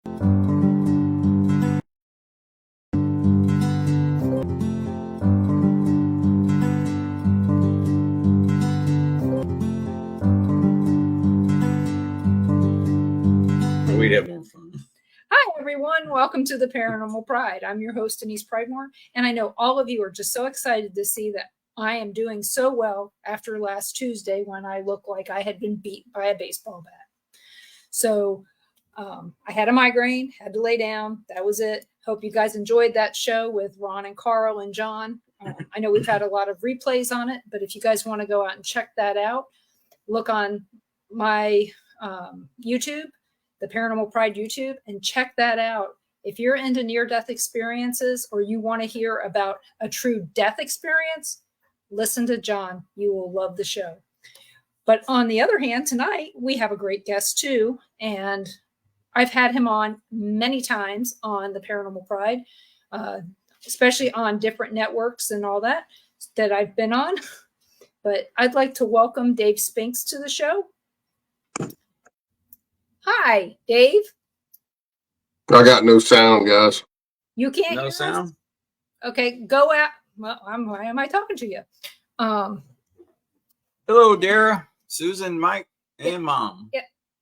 We'd have more fun. Hi, everyone. Welcome to the Paranormal Pride. I'm your host, Denise Pridemore, and I know all of you are just so excited to see that I am doing so well after last Tuesday when I looked like I had been beat by a baseball bat. So I had a migraine, had to lay down. That was it. Hope you guys enjoyed that show with Ron and Carl and John. I know we've had a lot of replays on it, but if you guys want to go out and check that out, look on my YouTube, the Paranormal Pride YouTube, and check that out. If you're into near-death experiences or you want to hear about a true death experience, listen to John. You will love the show. But on the other hand, tonight we have a great guest too, and I've had him on many times on the Paranormal Pride, especially on different networks and all that I've been on. But I'd like to welcome Dave Spinks to the show. Hi, Dave. I got no sound, guys. You can't No hear sound? us? Okay, go out. Well, why am I talking to you? Hello, Dara, Susan, Mike, and Mom. Yeah.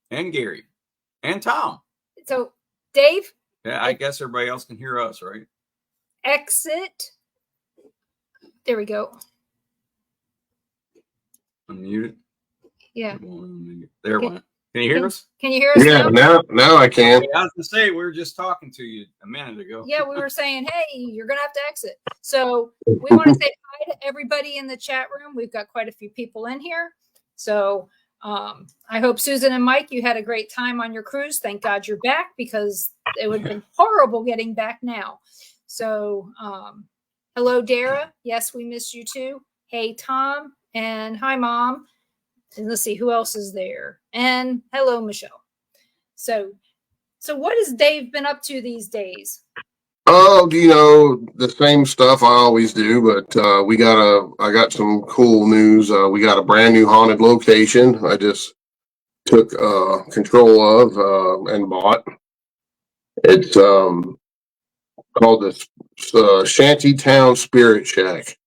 And Gary. And Tom. So, Dave? Yeah, I guess everybody else can hear us, right? Exit. There we go. Unmute it. Yeah. There it went. Can you hear us? Can you hear us Yeah, now? now I can. Okay, I was going to say, we were just talking to you a minute ago. Yeah, we were saying, hey, you're going to have to exit. So we want to say hi to everybody in the chat room. We've got quite a few people in here. So I hope Susan and Mike, you had a great time on your cruise. Thank God you're back, because it would have been horrible getting back now. So hello, Dara. Yes, we missed you too. Hey, Tom. And hi, Mom. And let's see who else is there. And hello, Michelle. So what has Dave been up to these days? Oh, the same stuff I always do, but I got some cool news. We got a brand new haunted location I just took control of and bought. It's called the Shantytown Spirit Shack.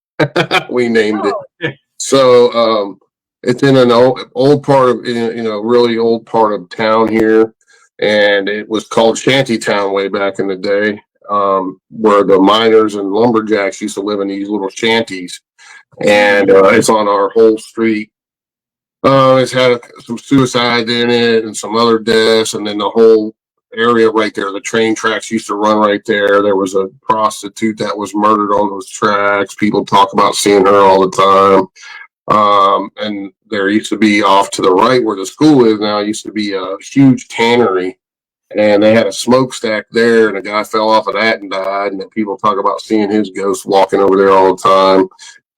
We named it. So it's in an old part of, really old part of town here. And it was called Shantytown way back in the day, where the miners and lumberjacks used to live in these little shanties. And it's on our whole street. It's had some suicides in it and some other deaths. And then the whole area right there, the train tracks used to run right there. There was a prostitute that was murdered on those tracks. People talk about seeing her all the time. And there used to be off to the right where the school is now, used to be a huge tannery, and they had a smokestack there, and a guy fell off of that and died. And then people talk about seeing his ghost walking over there all the time.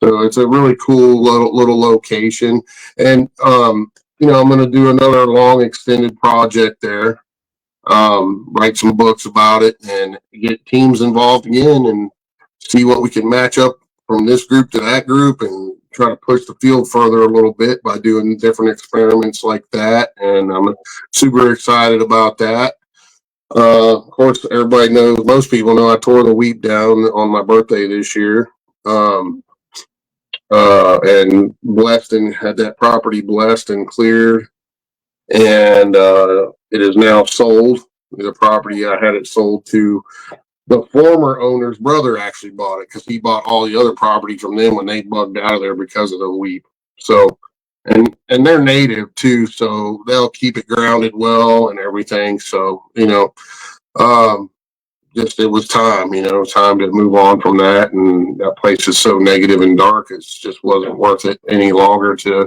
So it's a really cool little location. And, I'm going to do another long extended project there, write some books about it and get teams involved again and see what we can match up from this group to that group and try to push the field further a little bit by doing different experiments like that. And I'm super excited about that. Of course, everybody knows, most people know I tore the weep down on my birthday this year. And blessed and had that property blessed and cleared. And it is now sold. The property, I had it sold to the former owner's brother. Actually bought it because he bought all the other property from them when they bugged out of there because of the weep. So, and they're native too, so they'll keep it grounded well and everything. So, just it was time, time to move on from that. And that place is so negative and dark, it just wasn't worth it any longer to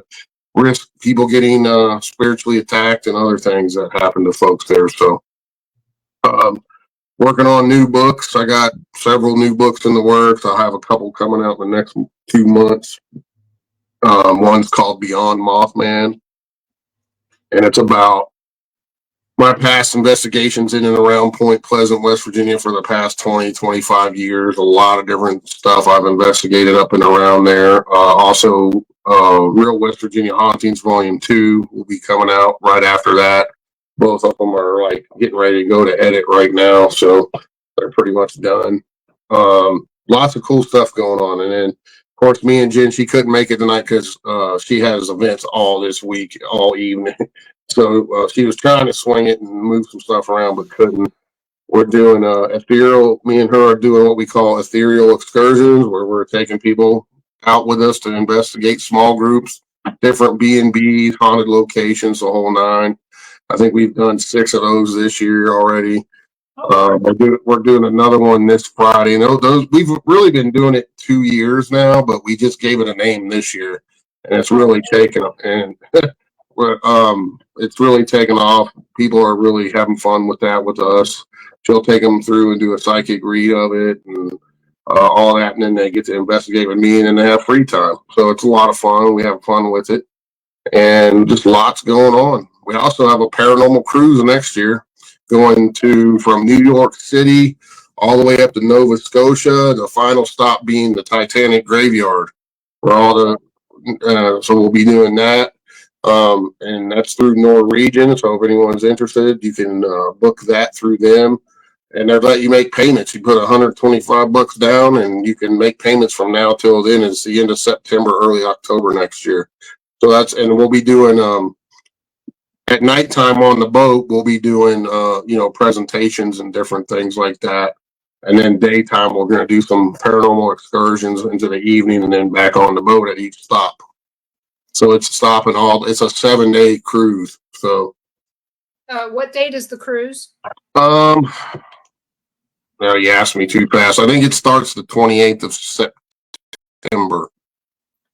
risk people getting spiritually attacked and other things that happen to folks there. So, working on new books. I got several new books in the works. I'll have a couple coming out in the next 2 months. One's called Beyond Mothman, and it's about my past investigations in and around Point Pleasant, West Virginia for the past 25 years. A lot of different stuff I've investigated up and around there. Also, Real West Virginia Hauntings Volume 2 will be coming out right after that. Both of them are like getting ready to go to edit right now, so they're pretty much done. Lots of cool stuff going on, and then of course me and Jen, she couldn't make it tonight because she has events all this week, all evening. So she was trying to swing it and move some stuff around, but couldn't. We're doing ethereal. Me and her are doing what we call ethereal excursions, where we're taking people out with us to investigate small groups, different B&Bs, haunted locations, the whole nine. I think we've done 6 of those this year already. We're doing another one this Friday. And those we've really been doing it 2 years now, but we just gave it a name this year, and it's really taken. And it's really taken off. People are really having fun with that with us. She'll take them through and do a psychic read of it and all that, and then they get to investigate with me, and then they have free time. So it's a lot of fun. We have fun with it, and just lots going on. We also have a paranormal cruise next year, going from New York City all the way up to Nova Scotia. The final stop being the Titanic graveyard, where all the so we'll be doing that. And that's through Norwegian. So if anyone's interested, you can book that through them, and they'll let you make payments. You put $125 down, and you can make payments from now till then. It's the end of September, early October next year. So and we'll be doing at nighttime on the boat. We'll be doing presentations and different things like that. And then daytime, we're going to do some paranormal excursions into the evening, and then back on the boat at each stop. So it's stopping it's a 7-day cruise. So what date is the cruise? No, you asked me too fast. I think it starts the 28th of September.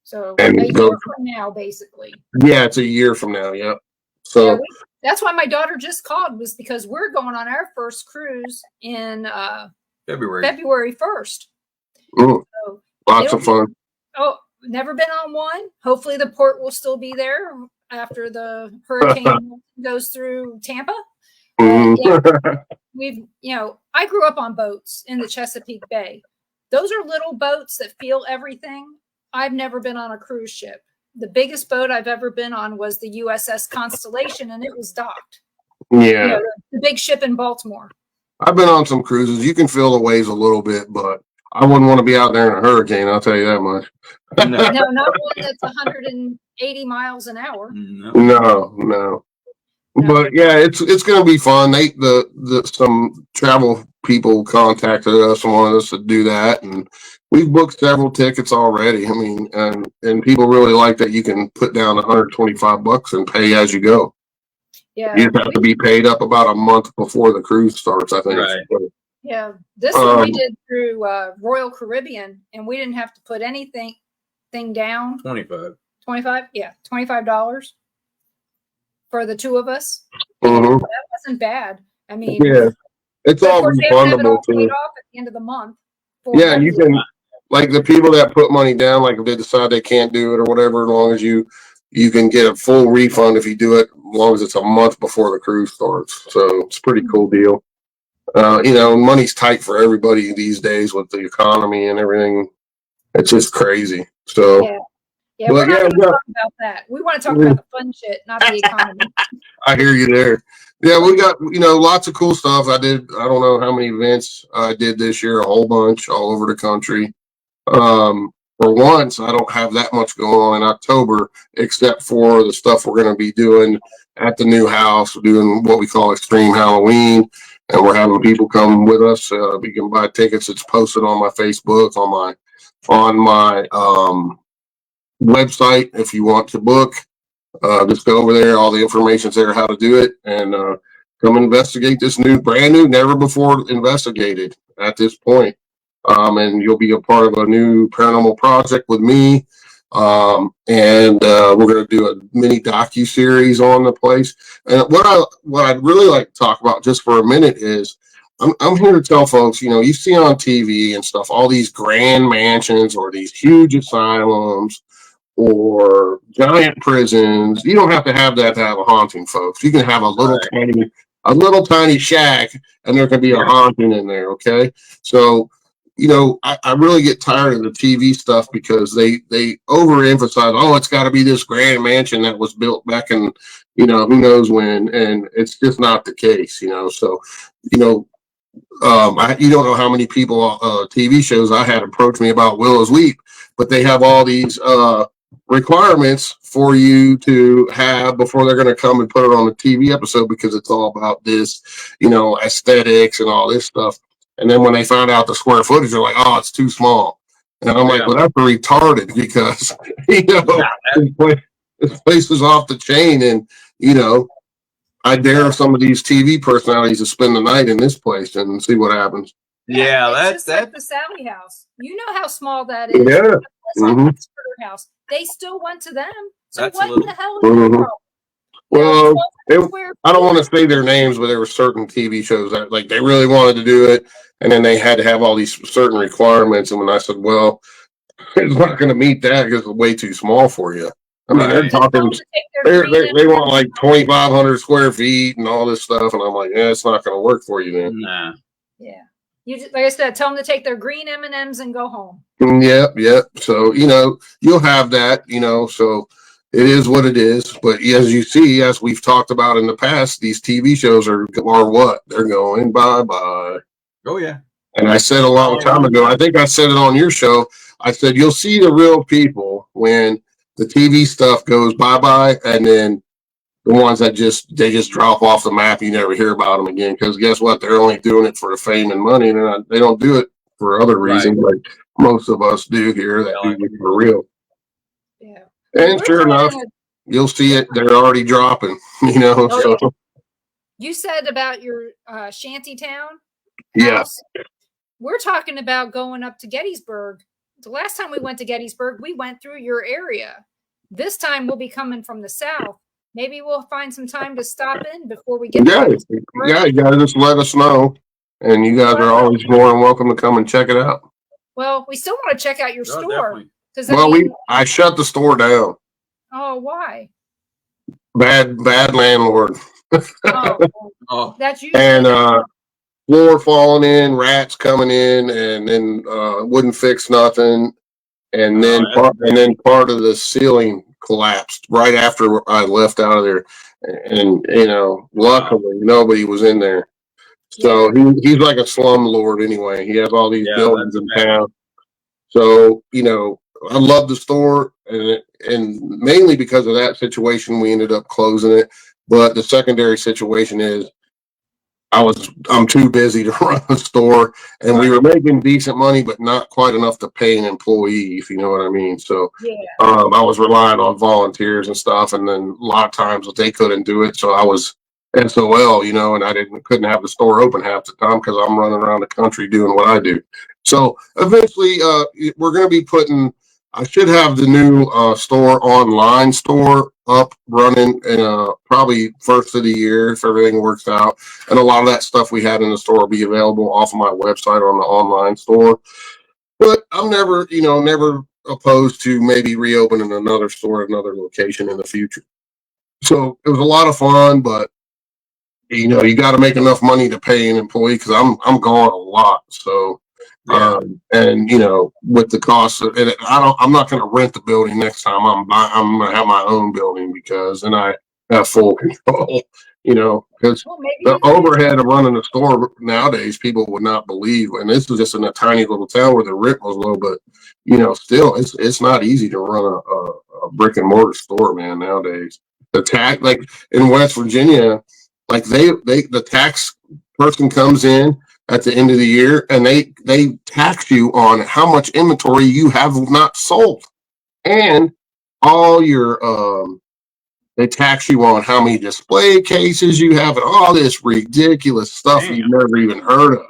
So a year from now, basically. Yeah, it's a year from now. Yeah. So yeah, that's why my daughter just called, was because we're going on our first cruise in February 1st. So lots of fun. Never been on one. Hopefully the port will still be there after the hurricane goes through Tampa. I grew up on boats in the Chesapeake Bay. Those are little boats that feel everything. I've never been on a cruise ship. The biggest boat I've ever been on was the USS Constellation, and it was docked. Yeah. The big ship in Baltimore. I've been on some cruises. You can feel the waves a little bit, but I wouldn't want to be out there in a hurricane. I'll tell you that much. No, not one that's 180 miles an hour. No. But yeah, it's going to be fun. Some travel people contacted us and wanted us to do that, and we've booked several tickets already. I mean, and people really like that you can put down $125 and pay as you go. Yeah, you have to be paid up about a month before the cruise starts, I think. Right. Yeah, this one we did through Royal Caribbean, and we didn't have to put anything down. 25. Yeah, $25 for the two of us. Mm-hmm. That wasn't bad. I mean, yeah, it's all refundable too. Paid off at the end of the month. Yeah, you can, like the people that put money down, like if they decide they can't do it or whatever, as long as you can get a full refund if you do it, as long as it's a month before the cruise starts. So it's a pretty cool deal. Money's tight for everybody these days with the economy and everything. It's just crazy. So yeah, we're not going to talk about that. We want to talk about the fun shit, not the economy. I hear you there. Yeah, we got lots of cool stuff. I don't know how many events I did this year, a whole bunch all over the country. For once, I don't have that much going on in October, except for the stuff we're going to be doing at the new house. We're doing what we call Extreme Halloween, and we're having people come with us. We can buy tickets. It's posted on my Facebook, on my website. If you want to book, just go over there. All the information's there, how to do it, and come investigate this brand new, never before investigated at this point. And you'll be a part of a new paranormal project with me. And we're going to do a mini docu-series on the place. And what I'd really like to talk about just for a minute is I'm here to tell folks, you see on TV and stuff, all these grand mansions or these huge asylums or giant prisons. You don't have to have that to have a haunting, folks. You can have a little tiny shack, and there can be a haunting in there. Okay. So, I really get tired of the TV stuff because they overemphasize, it's got to be this grand mansion that was built back in, who knows when, and it's just not the case, so, you don't know how many people, TV shows I had approach me about Willow's Weep, but they have all these, requirements for you to have before they're going to come and put it on a TV episode, because it's all about this, aesthetics and all this stuff. And then when they find out the square footage, they're like, oh, it's too small. And I'm like, well, that's retarded, because, this place is off the chain. And, I dare some of these TV personalities to spend the night in this place and see what happens. Yeah, it's just like the Sally house. You know how small that is. Yeah. House. They still went to them. So That's what the hell is Mhm. the problem? Well, I don't want to say their names, but there were certain TV shows that like they really wanted to do it, and then they had to have all these certain requirements. And when I said, well, it's not going to meet that because it's way too small for you. I mean, they're talking, they want like 2,500 square feet and all this stuff. And I'm like, yeah, it's not going to work for you then. Nah. Yeah. You just, like I said, tell them to take their green M&Ms and go home. Yep. So, you'll have that, so it is what it is. But as you see, as we've talked about in the past, these TV shows are what? They're going bye-bye. Oh, yeah. And I said a long time ago, I think I said it on your show, I said, you'll see the real people when the TV stuff goes bye-bye, and then the ones that they just drop off the map, you never hear about them again. Because guess what? They're only doing it for the fame and money, and they don't do it for other reasons like most of us do here that do it for real. Yeah. And sure enough, you'll see it. They're already dropping, so. Yeah. You said about your shanty town. Yeah. We're talking about going up to Gettysburg. The last time we went to Gettysburg, we went through your area. This time we'll be coming from the south. Maybe we'll find some time to stop in before we get Yeah, you guys just let us know. And you guys are always more than welcome to come and check it out. Well, we still want to check out your store. I shut the store down. Oh, why? Bad landlord. Oh. That's usually and floor falling in, rats coming in, and then wouldn't fix nothing. And then part of the ceiling collapsed right after I left out of there. And luckily nobody was in there. So he's like a slumlord anyway. He has all these buildings in town. So, I love the store, and mainly because of that situation, we ended up closing it. But the secondary situation is I'm too busy to run the store, and we were making decent money, but not quite enough to pay an employee, if you know what I mean. So I was relying on volunteers and stuff, and then a lot of times they couldn't do it. So I was SOL, and I couldn't have the store open half the time because I'm running around the country doing what I do. So eventually we're going to be I should have the new online store up running in probably first of the year if everything works out. And a lot of that stuff we had in the store will be available off of my website on the online store. But I'm never opposed to maybe reopening another store at another location in the future. So it was a lot of fun, but you got to make enough money to pay an employee because I'm gone a lot. So. And with the cost of it, I'm not going to rent the building next time. I'm going to have my own building because then I have full control, because the overhead of running a store nowadays, people would not believe. And this was just in a tiny little town where the rent was low, but still it's not easy to run a brick and mortar store, man, nowadays. The tax, like in West Virginia, like the tax person comes in at the end of the year, and they tax you on how much inventory you have not sold, and all your they tax you on how many display cases you have, and all this ridiculous stuff you've never even heard of.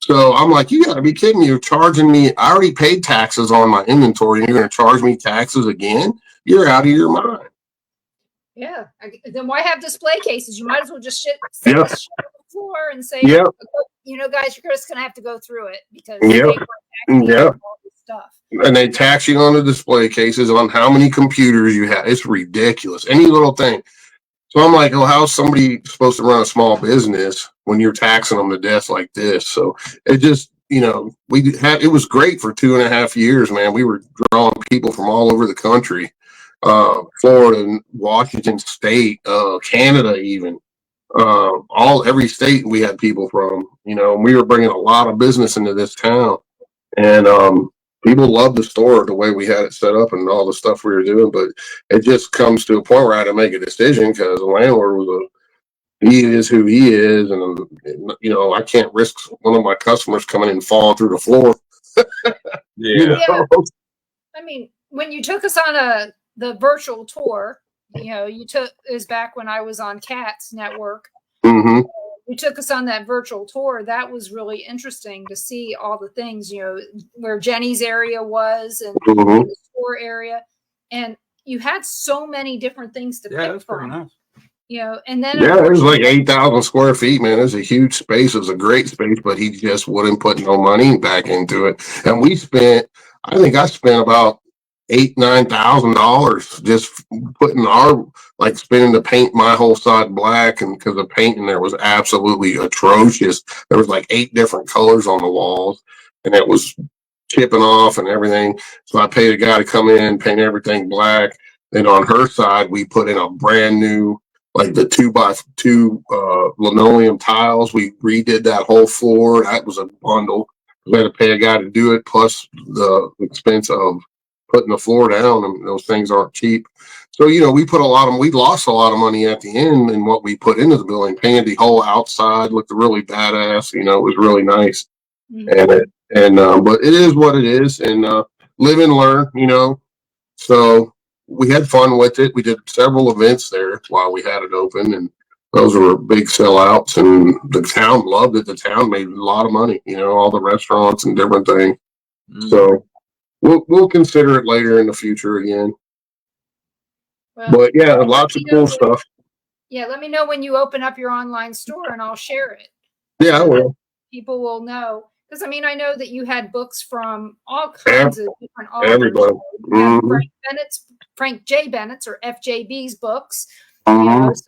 So I'm like, you got to be kidding me! You're charging me. I already paid taxes on my inventory, and you're going to charge me taxes again? You're out of your mind. Yeah. Then why have display cases? You might as well just sit on the floor and say, guys, you're just going to have to go through it because all this stuff. And they tax you on the display cases on how many computers you have. It's ridiculous. Any little thing. So I'm like, oh, how's somebody supposed to run a small business when you're taxing them to death like this? So it just, it was great for 2.5 years, man. We were drawing people from all over the country. Florida, Washington State, Canada, even every state we had people from. You know, and we were bringing a lot of business into this town, and people loved the store the way we had it set up and all the stuff we were doing. But it just comes to a point where I had to make a decision because the landlord was he is who he is, and you know, I can't risk one of my customers coming in and falling through the floor. You Yeah. know? I mean, when you took us on the virtual tour, you know, is back when I was on Cats Network. Mm-hmm. You took us on that virtual tour. That was really interesting to see all the things, you know, where Jenny's area was and the store area. And you had so many different things to pick That's pretty from. nice. You know, and then it was like 8,000 square feet, man. It was a huge space. It was a great space, but he just wouldn't put no money back into it. And we spent, I think I spent about $9,000 just putting spending to paint my whole side black, and because the paint in there was absolutely atrocious. There was like 8 different colors on the walls, and it was chipping off and everything. So I paid a guy to come in, paint everything black. Then on her side, we put in a brand new, like the 2x2 linoleum tiles. We redid that whole floor. That was a bundle. We had to pay a guy to do it, plus the expense of putting the floor down, and those things aren't cheap. So, you know, we lost a lot of money at the end in what we put into the building. Painted the whole outside, looked really badass. You know, it was really nice. But it is what it is, and live and learn, you know. So we had fun with it. We did several events there while we had it open, and those were big sellouts, and the town loved it. The town made a lot of money, you know, all the restaurants and different things. So we'll consider it later in the future again. Well, but yeah, lots of cool stuff. Yeah, let me know when you open up your online store and I'll share it. Yeah, I will. People will know. Because, I mean, I know that you had books from all kinds of different authors. Everybody. Frank J. Bennett's or FJB's books. You know, so,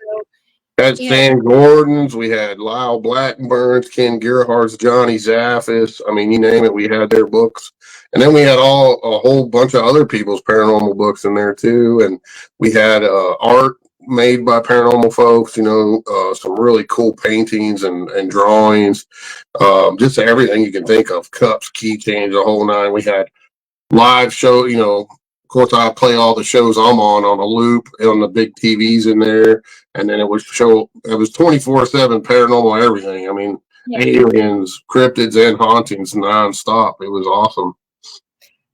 had Stan Gordon's, we had Lyle Blackburn's, Ken Gerhardt's, Johnny Zaffis. I mean, you name it, we had their books. And then we had a whole bunch of other people's paranormal books in there too. And we had art made by paranormal folks, you know, some really cool paintings and drawings, just everything you can think of, cups, keychains, the whole nine. We had live show, you know, of course I play all the shows I'm on a loop on the big TVs in there. And then it was 24/7 paranormal everything. I mean, aliens, cryptids, and hauntings nonstop. It was awesome.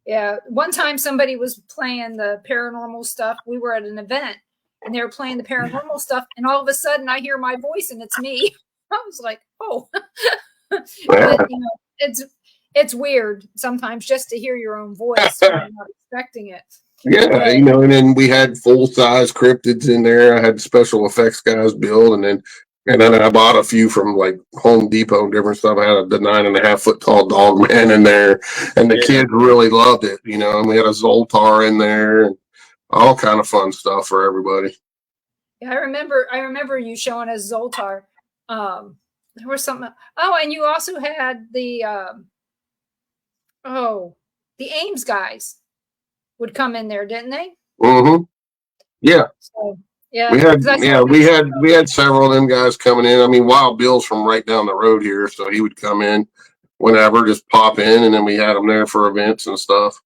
Yeah. One time somebody was playing the paranormal stuff. We were at an event and they were playing the paranormal stuff. And all of a sudden I hear my voice and it's me. I was like, oh. But, you know, it's weird sometimes just to hear your own voice when you're not expecting it. Yeah, you know, and then we had full-size cryptids in there. I had special effects guys build, and then I bought a few from like Home Depot and different stuff. I had the 9.5 foot tall dog man in there, and the kids really loved it, you know. And we had a Zoltar in there, and all kind of fun stuff for everybody. Yeah, I remember you showing us Zoltar. There was something. Oh, and you also had the Ames guys would come in there, didn't they? Mm-hmm. Yeah. So, yeah. We had several of them guys coming in. I mean, Wild Bill's from right down the road here, so he would come in whenever, just pop in, and then we had him there for events and stuff.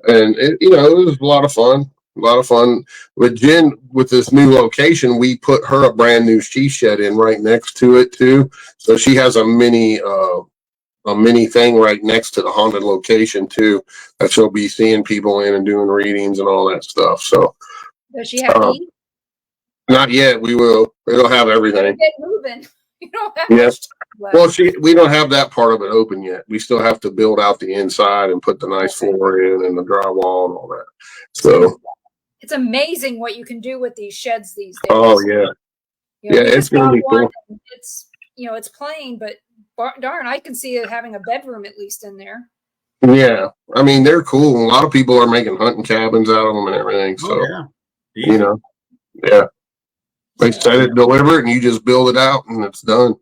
And it was a lot of fun. A lot of fun with Jen. With this new location, we put her a brand new she shed in right next to it too. So she has a mini thing right next to the haunted location too, that she'll be seeing people in and doing readings and all that stuff. So does she have heat? Not yet. We will. It'll have everything. Get moving. You don't have well, we don't have that part of it open yet. We still have to build out the inside and put the nice floor in and the drywall and all that. So it's amazing what you can do with these sheds these days. Oh yeah. It's gonna be cool. It's it's plain, but darn, I can see it having a bedroom at least in there. Yeah, I mean they're cool. A lot of people are making hunting cabins out of them and everything. So they set it, deliver it, and you just build it out, and it's done.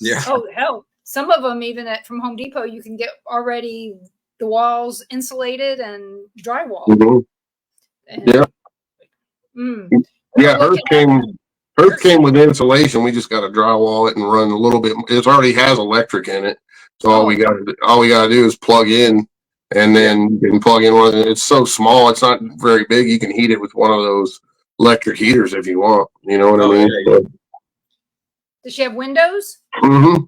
Yeah. Oh hell, some of them even from Home Depot you can get already the walls insulated and drywall. Mm-hmm. Mm. Yeah, We'll look at that. hers came with insulation. We just got to drywall it and run a little bit. It already has electric in it, so all we got to do is plug in, and then you can plug in one. It's so small, it's not very big. You can heat it with one of those electric heaters if you want. You know what I mean? Yeah. Does she have windows? Mm-hmm.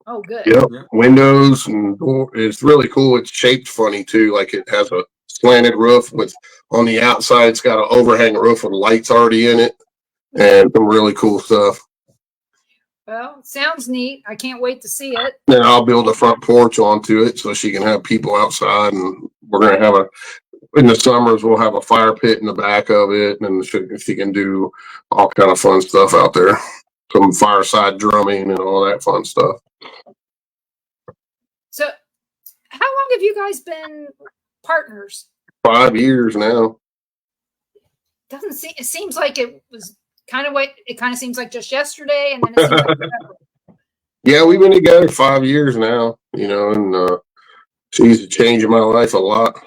Oh, good. Yep. Windows and door. It's really cool. It's shaped funny too. Like it has a slanted roof with on the outside. It's got an overhang roof with lights already in it, and some really cool stuff. Well, sounds neat. I can't wait to see it. Then I'll build a front porch onto it so she can have people outside, and we're gonna have in the summers we'll have a fire pit in the back of it, and she can do all kind of fun stuff out there, some fireside drumming and all that fun stuff. So, how long have you guys been partners? 5 years now. Doesn't seem. It seems like it was kind of what it kind of seems like just yesterday, and then it seems like forever. Yeah, we've been together 5 years now, and she's changing my life a lot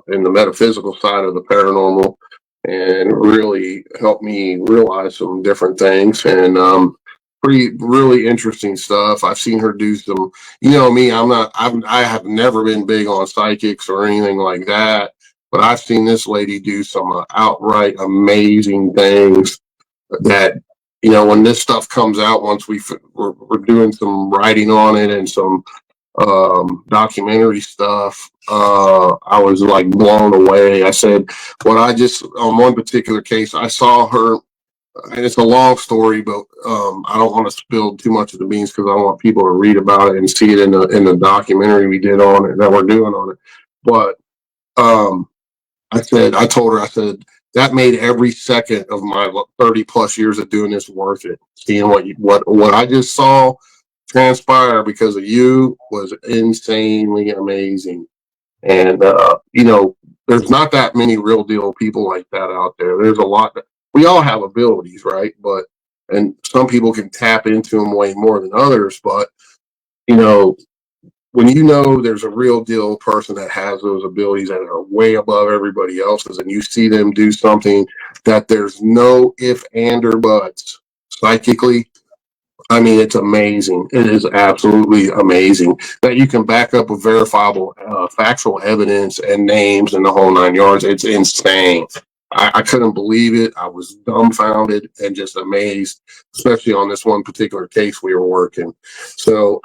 in the metaphysical side of the paranormal, and really helped me realize some different things and really interesting stuff. I've seen her do some, me, I have never been big on psychics or anything like that, but I've seen this lady do some outright amazing things that, when this stuff comes out, once we're doing some writing on it and some documentary stuff, I was like blown away. I said, on one particular case, I saw her, and it's a long story, but I don't want to spill too much of the beans because I want people to read about it and see it in the documentary we did on it, that we're doing on it. But I told her, that made every second of my 30 plus years of doing this worth it. Seeing what I just saw transpire because of you was insanely amazing. And, there's not that many real deal people like that out there. There's a lot. We all have abilities, right? And some people can tap into them way more than others. But, when there's a real deal person that has those abilities that are way above everybody else's, and you see them do something that there's no if, and, or buts psychically, I mean, it's amazing. It is absolutely amazing that you can back up with verifiable, factual evidence and names and the whole 9 yards. It's insane. I couldn't believe it. I was dumbfounded and just amazed, especially on this one particular case we were working. So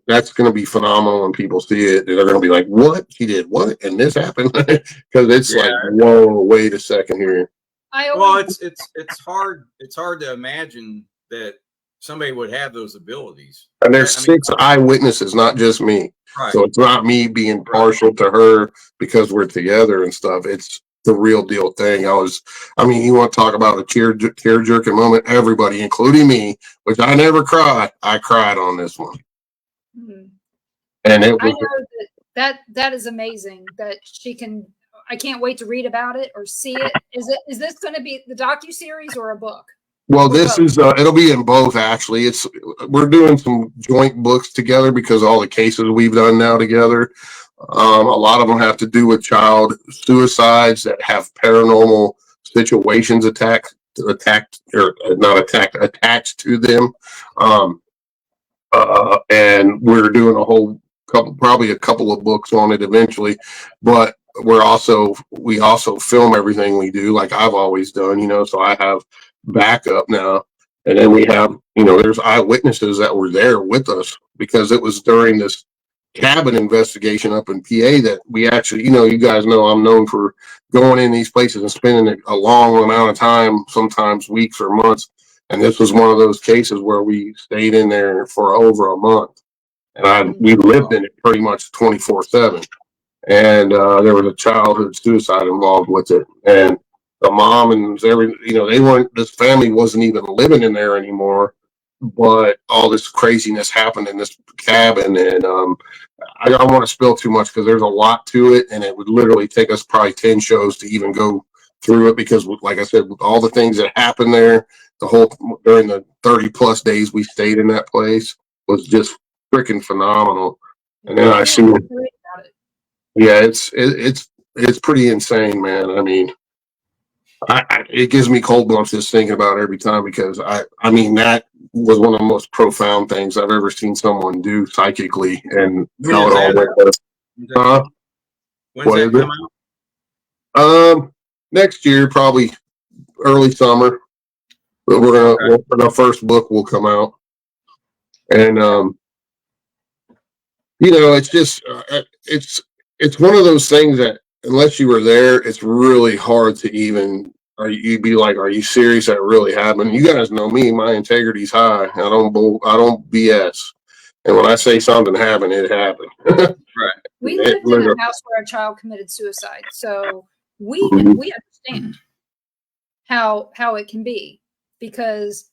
that's going to be phenomenal when people see it. They're going to be like, "What? She did what? And this happened?" Because it's like, whoa, wait a second here. Well, it's hard. It's hard to imagine that somebody would have those abilities. And there's 6 eyewitnesses, not just me. Right. So it's not me being partial to her because we're together and stuff. It's the real deal thing. You want to talk about a tear jerking moment? Everybody, including me, which I never cried. I cried on this one. Mm-hmm. And it was, I know that is amazing that she can. I can't wait to read about it or see it. Is this going to be the docuseries or a book? Well, this is it'll be in both. Actually, we're doing some joint books together because all the cases we've done now together. A lot of them have to do with child suicides that have paranormal situations attached to them. And we're doing probably a couple of books on it eventually, but we also film everything we do like I've always done, so I have backup now. And then we have, there's eyewitnesses that were there with us because it was during this cabin investigation up in PA that we actually, you guys know I'm known for going in these places and spending a long amount of time, sometimes weeks or months. And this was one of those cases where we stayed in there for over a month. And we lived in it pretty much 24/7. And there was a childhood suicide involved with it. And the mom and this family wasn't even living in there anymore. But all this craziness happened in this cabin. And I don't want to spill too much because there's a lot to it. And it would literally take us probably 10 shows to even go through it because, like I said, with all the things that happened there, during the 30 plus days we stayed in that place was just freaking phenomenal. And then I see it. Yeah, it's pretty insane, man. I mean, It gives me cold bumps just thinking about it every time, because I mean, that was one of the most profound things I've ever seen someone do psychically, and When how is it all that? went. Uh, When's what is that it? come out? Next year, probably early summer. But our first book will come out, and it's just it's one of those things that unless you were there, it's really hard to even. You'd be like, "Are you serious? That really happened?" You guys know me; my integrity's high. I don't BS, and when I say something happened, it happened. Right. We lived in a house where a child committed suicide, so we understand how it can be, because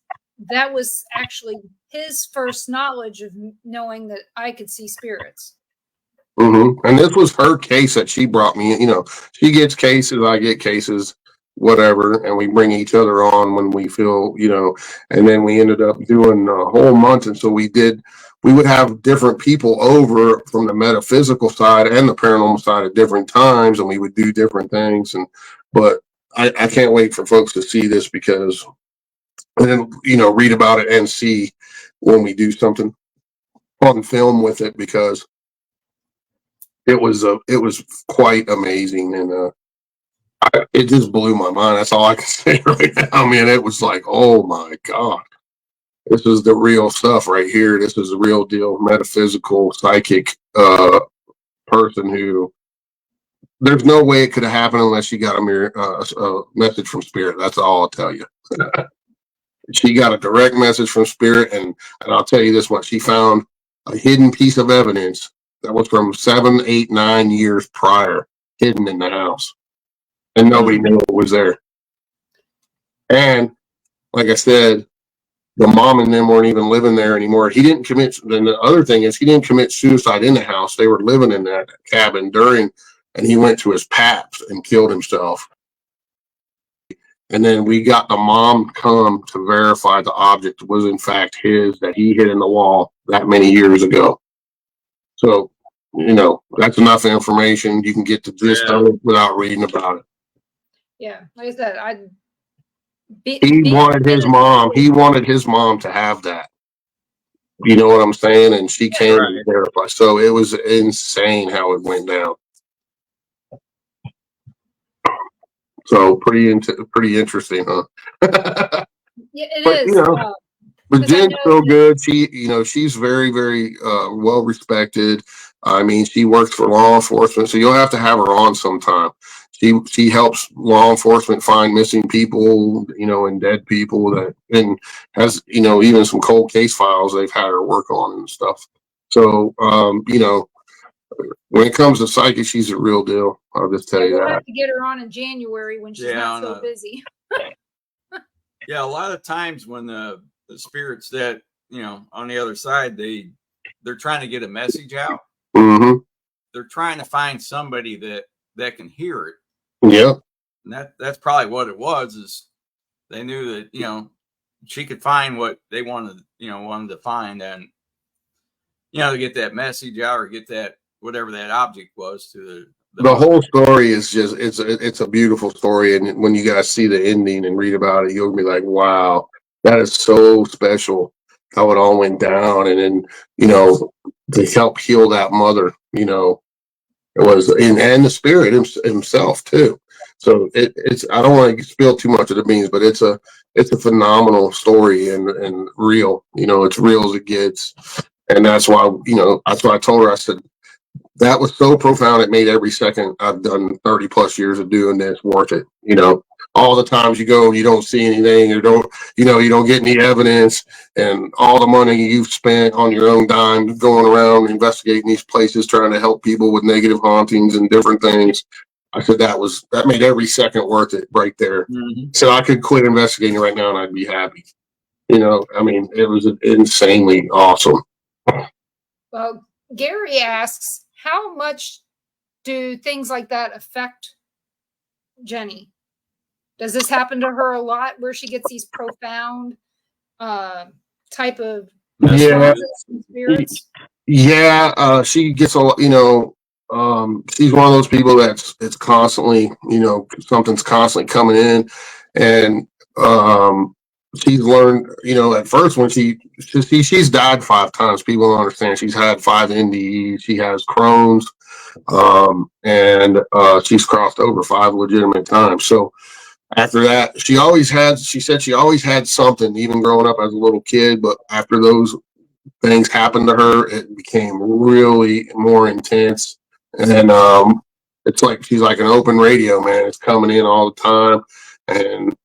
that was actually his first knowledge of knowing that I could see spirits. And this was her case that she brought me. She gets cases, I get cases, whatever, and we bring each other on when we feel, and then we ended up doing a whole month. And so we would have different people over from the metaphysical side and the paranormal side at different times, and we would do different things. But I can't wait for folks to see this, because, and then, read about it and see when we do something on film with it, because it was quite amazing, and it just blew my mind. That's all I can say right now. I mean, it was like, oh my God, this is the real stuff right here. This is the real deal, metaphysical, psychic person who. There's no way it could have happened unless she got a message from spirit. That's all I'll tell you. She got a direct message from spirit, and I'll tell you this much: she found a hidden piece of evidence that was from 7, 8, 9 years prior, hidden in the house, and nobody knew it was there. And like I said, the mom and them weren't even living there anymore. He didn't commit. Then the other thing is, he didn't commit suicide in the house. They were living in that cabin and he went to his paps and killed himself. And then we got the mom come to verify the object was in fact his, that he hid in the wall that many years ago. So, that's enough information. You can get the gist of it without reading about it. Yeah, like I said, he wanted his mom to have that. You know what I'm saying? And she came to verify. So it was insane how it went down. So pretty interesting, huh? Yeah, it is. But Jen's so good. She's very, very well respected. I mean, she works for law enforcement, so you'll have to have her on sometime. She helps law enforcement find missing people, and dead people, and has, even some cold case files they've had her work on and stuff. So, when it comes to psychic, she's a real deal. I'll just tell you that. We'll have to get her on in January when she's not so busy. Yeah, a lot of times when the spirits that, on the other side, they're trying to get a message out. Mm-hmm. They're trying to find somebody that can hear it. Yeah. And that's probably what it was, is they knew that, she could find what they wanted to find, and, to get that message out, or get that, whatever that object was, to the whole story is just, it's a beautiful story. And when you guys see the ending and read about it, you'll be like, wow, that is so special how it all went down. And then, to help heal that mother, it was, and the spirit himself too. So it's, I don't want to spill too much of the beans, but it's a phenomenal story, and real, it's real as it gets. And that's why, that's why I told her, I said, that was so profound. It made every second I've done 30 plus years of doing this worth it. All the times you go and you don't see anything, or you don't get any evidence, and all the money you've spent on your own dime going around investigating these places, trying to help people with negative hauntings and different things. I said that made every second worth it right there. Mm-hmm. So I could quit investigating right now and I'd be happy. I mean, it was insanely awesome. Well, Gary asks, how much do things like that affect Jenny? Does this happen to her a lot, where she gets these profound type of responses from spirits? Yeah, she gets a lot, she's one of those people it's constantly, something's constantly coming in, and she's learned, at first when she's died 5 times. People don't understand. She's had 5 NDEs. She has Crohn's, and she's crossed over 5 legitimate times. So after that, she said she always had something, even growing up as a little kid. But after those things happened to her, it became really more intense. And it's like she's like an open radio, man. It's coming in all the time, and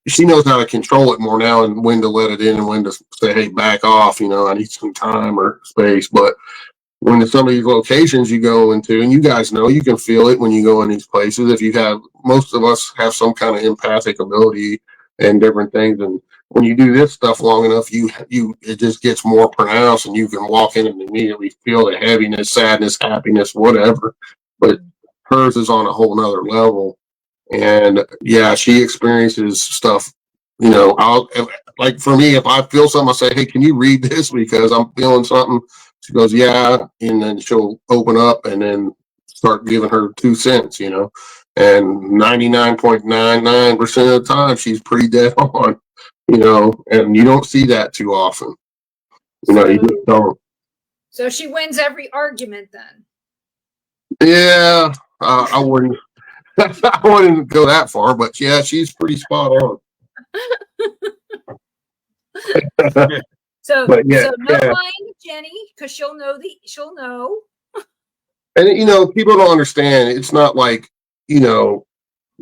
she knows how to control it more now, and when to let it in and when to say, "Hey, back off." I need some time or space. But when some of these locations you go into, and you guys know, you can feel it when you go in these places. If you have, most of us have some kind of empathic ability and different things, and when you do this stuff long enough, it just gets more pronounced, and you can walk in and immediately feel the heaviness, sadness, happiness, whatever. But hers is on a whole nother level. And yeah, she experiences stuff. Like for me, if I feel something, I say, "Hey, can you read this because I'm feeling something?" She goes, "Yeah," and then she'll open up and then start giving her 2 cents. And 99.99% of the time, she's pretty dead on. And you don't see that too often. You just don't. So she wins every argument then. Yeah, I wouldn't. I wouldn't go that far, but yeah, she's pretty spot on. So, But yeah, so no lying to Jenny, because she'll know. And people don't understand. It's not like,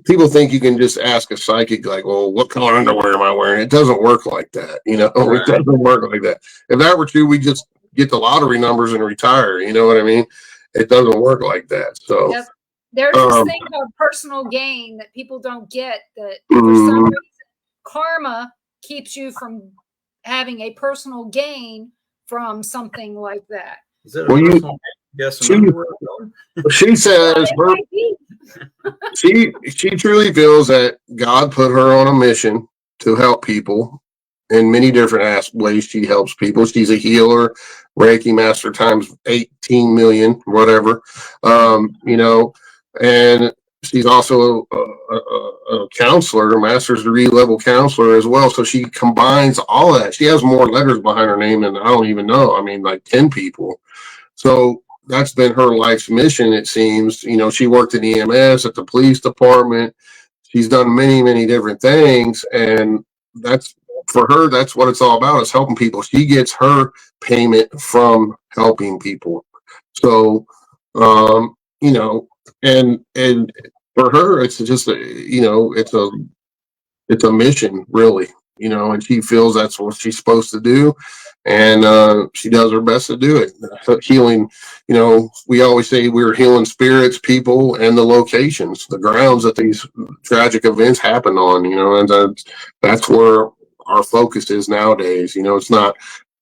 people think you can just ask a psychic, like, "Well, what color underwear am I wearing?" It doesn't work like that. Right. It doesn't work like that. If that were true, we just get the lottery numbers and retire. You know what I mean? It doesn't work like that. So Yep. There's this thing called personal gain that people don't get, that for some reason karma keeps you from having a personal gain from something like that. Is it a personal guess? She says she truly feels that God put her on a mission to help people in many different ways. She helps people. She's a healer, Reiki master times 18 million, whatever. And she's also a counselor, a master's degree level counselor as well. So she combines all of that. She has more letters behind her name than I don't even know. I mean, like 10 people. So that's been her life's mission, it seems. She worked in EMS, at the police department. She's done many, many different things. And that's, for her, that's what it's all about, is helping people. She gets her payment from helping people. So, and for her, it's just it's a mission, really. And she feels that's what she's supposed to do, and she does her best to do it. Healing, we always say we're healing spirits, people, and the locations, the grounds that these tragic events happen on. And that's where our focus is nowadays. It's not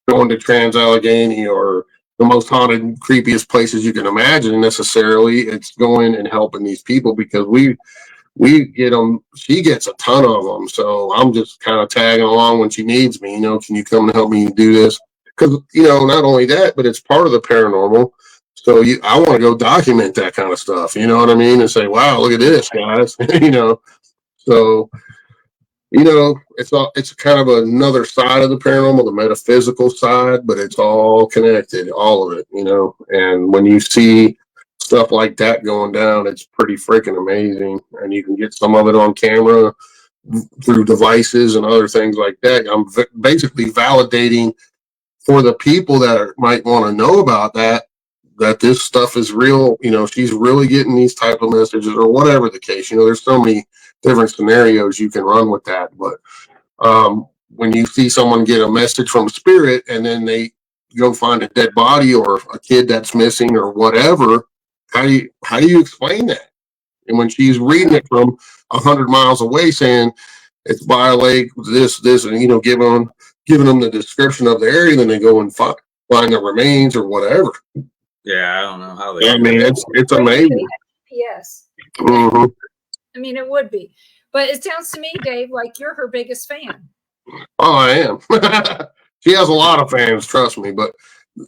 going to Trans-Allegheny or the most haunted, creepiest places you can imagine necessarily. It's going and helping these people because we get them. She gets a ton of them. So I'm just kind of tagging along when she needs me. Can you come and help me do this? Because, not only that, but it's part of the paranormal. So I want to go document that kind of stuff. You know what I mean? And say, "Wow, look at this, guys." So, it's kind of another side of the paranormal, the metaphysical side, but it's all connected, all of it, and when you see stuff like that going down, it's pretty freaking amazing. And you can get some of it on camera through devices and other things like that. I'm basically validating for the people that might want to know about that this stuff is real. She's really getting these type of messages or whatever the case. There's so many different scenarios you can run with that. But when you see someone get a message from spirit and then they go find a dead body or a kid that's missing or whatever, how do you explain that? And when she's reading it from 100 miles away, saying it's by a lake, this, and giving them the description of the area, then they go and find the remains or whatever. Yeah, I don't know how they. I mean, it's amazing. Yes. Mm-hmm. I mean, it would be, but it sounds to me, Dave, like you're her biggest fan. Oh, I am. She has a lot of fans, trust me. But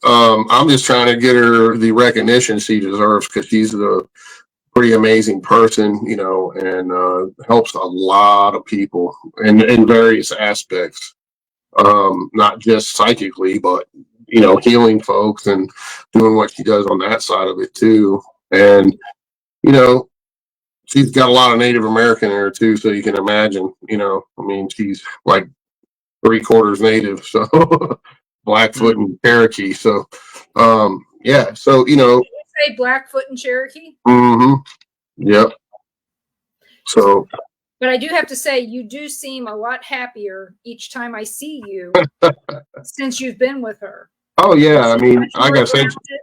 I'm just trying to get her the recognition she deserves because she's a pretty amazing person, you know, and helps a lot of people in various aspects. Not just psychically, but you know, healing folks and doing what she does on that side of it too. And you know, she's got a lot of Native American in her too, so you can imagine. You know, I mean, she's like 3/4 Native, so Blackfoot and Cherokee. So, yeah. So you know, Say Blackfoot and Cherokee. mm-hmm, yep. So, But I do have to say, you do seem a lot happier each time I see you since you've been with her. oh yeah, I mean, Much like more I said, grounded.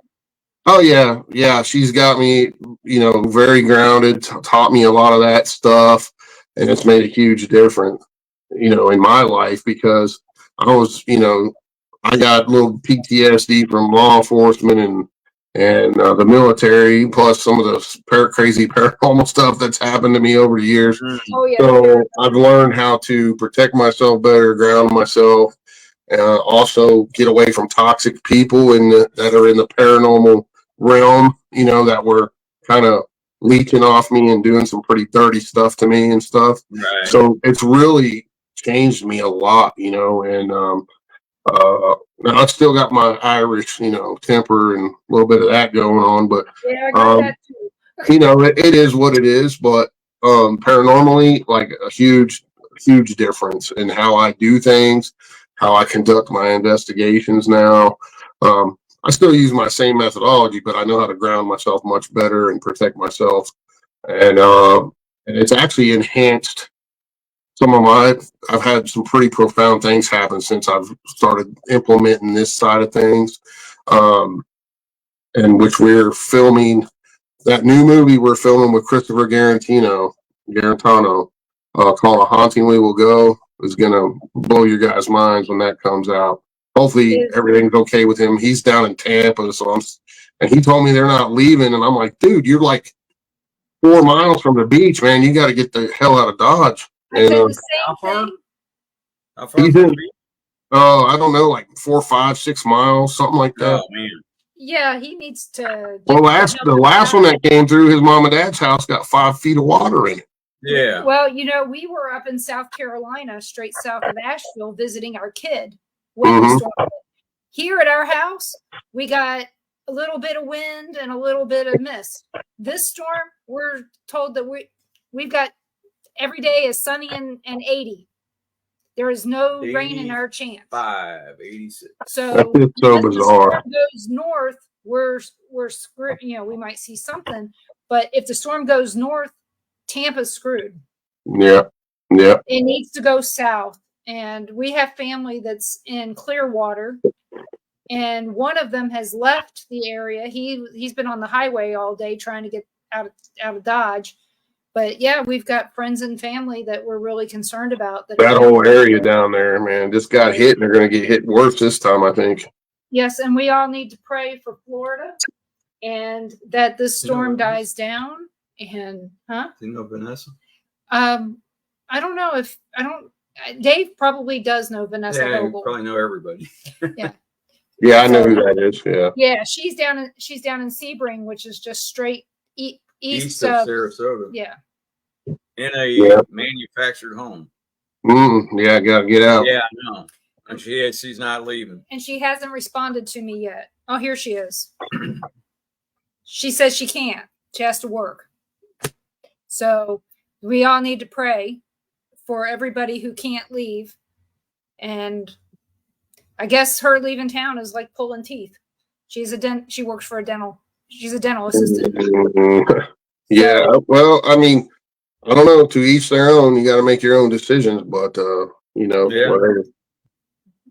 oh yeah, yeah. She's got me, you know, very grounded. Taught me a lot of that stuff, and it's made a huge difference, you know, in my life because I was, you know, I got a little PTSD from law enforcement and the military, plus some of the crazy paranormal stuff that's happened to me over the years. Oh yeah. So I've learned how to protect myself better, ground myself, also get away from toxic people that are in the paranormal realm, you know, that were kind of leeching off me and doing some pretty dirty stuff to me and stuff. Right. So it's really changed me a lot, you know, and now I still got my Irish, you know, temper and a little bit of that going on, but Yeah, I got that too. you know, it is what it is. But paranormally, like a huge difference in how I do things, how I conduct my investigations now. I still use my same methodology, but I know how to ground myself much better and protect myself. And it's actually enhanced some of my. I've had some pretty profound things happen since I've started implementing this side of things, um, and which we're filming that new movie we're filming with Christopher Garantano, called A Haunting We Will Go, is gonna blow your guys' minds when that comes out. Hopefully everything's okay with him. He's down in Tampa, and he told me they're not leaving, and I'm like, dude, you're like 4 miles from the beach, man. You got to get the hell out of Dodge. I said And the same thing. How far he's from in, the beach? I don't know, like 4, 5, 6 miles, something like that. Oh man. Yeah, he needs to. Well, the last one that came through his mom and dad's house got 5 feet of water in it. Yeah. Well, you know, we were up in South Carolina, straight south of Asheville, visiting our kid when the storm hit. Here at our house, we got a little bit of wind and a little bit of mist. This storm, we're told that we've got every day is sunny and 80. There is no rain in our chance. 86. So That's so if the bizarre. storm goes north, we're screwed. You know, we might see something, but if the storm goes north, Tampa's screwed. Yeah. It needs to go south. And we have family that's in Clearwater, and one of them has left the area. He's been on the highway all day trying to get out of Dodge. But yeah, we've got friends and family that we're really concerned about. That whole area down there, man, just got hit, and they're going to get hit worse this time, I think. Yes, and we all need to pray for Florida and that this storm dies down. And Do you know Vanessa? I don't know if I don't. Dave probably does know Vanessa Hogel. Probably know everybody. Yeah. Yeah, I know who that is. Yeah. Yeah, she's down in Sebring, which is just straight east of Sarasota. Yeah. In a manufactured home. Yeah, gotta get out. Yeah, I know. And she's not leaving. And she hasn't responded to me yet. Oh, here she is. She says she can't. She has to work. So we all need to pray for everybody who can't leave. And I guess her leaving town is like pulling teeth. She works for she's a dental assistant. Yeah, well, I mean, I don't know, to each their own. You got to make your own decisions, but you know, whatever.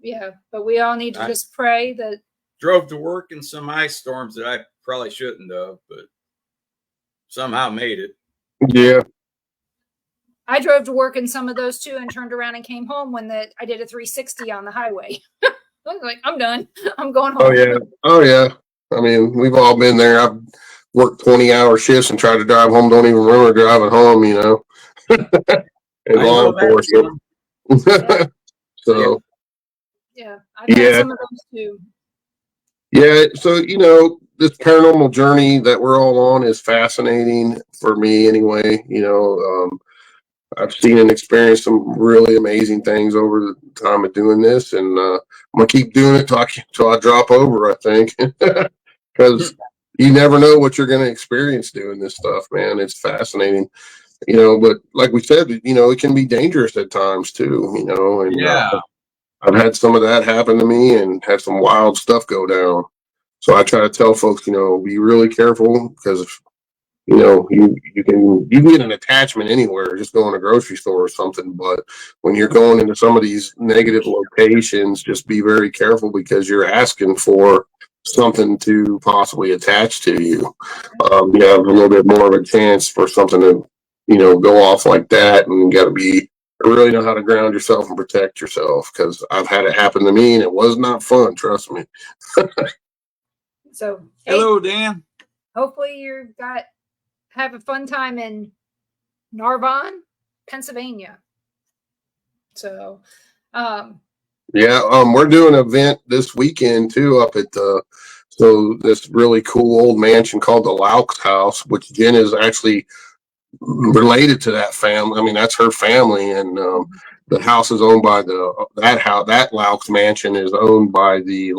Yeah, but we all need to just pray that. Drove to work in some ice storms that I probably shouldn't have, but somehow made it. Yeah. I drove to work in some of those too, and turned around and came home when I did a 360 on the highway. I was like, I'm done. I'm going home. Oh yeah. I mean, we've all been there. I've worked 20-hour shifts and tried to drive home. Don't even remember driving home, you know. And law enforcement. Yeah. So. Yeah, I've had some of those too. Yeah, so this paranormal journey that we're all on is fascinating for me anyway. I've seen and experienced some really amazing things over the time of doing this, and I'm gonna keep doing it till I drop over. I think because you never know what you're gonna experience doing this stuff, man. It's fascinating, But like we said, it can be dangerous at times too, And Yeah. I've had some of that happen to me, and had some wild stuff go down. So I try to tell folks, be really careful because you can get an attachment anywhere, just go in a grocery store or something. But when you're going into some of these negative locations, just be very careful because you're asking for something to possibly attach to you. You have a little bit more of a chance for something to, go off like that, and you got to be really know how to ground yourself and protect yourself because I've had it happen to me and it was not fun. Trust me. So, Hello, Dan. Hopefully have a fun time in Narbonne, Pennsylvania. So, we're doing an event this weekend too up at this really cool old mansion called the Laux House, which Jen is actually related to that family. I mean, that's her family, and the house is owned by that Laux mansion is owned by the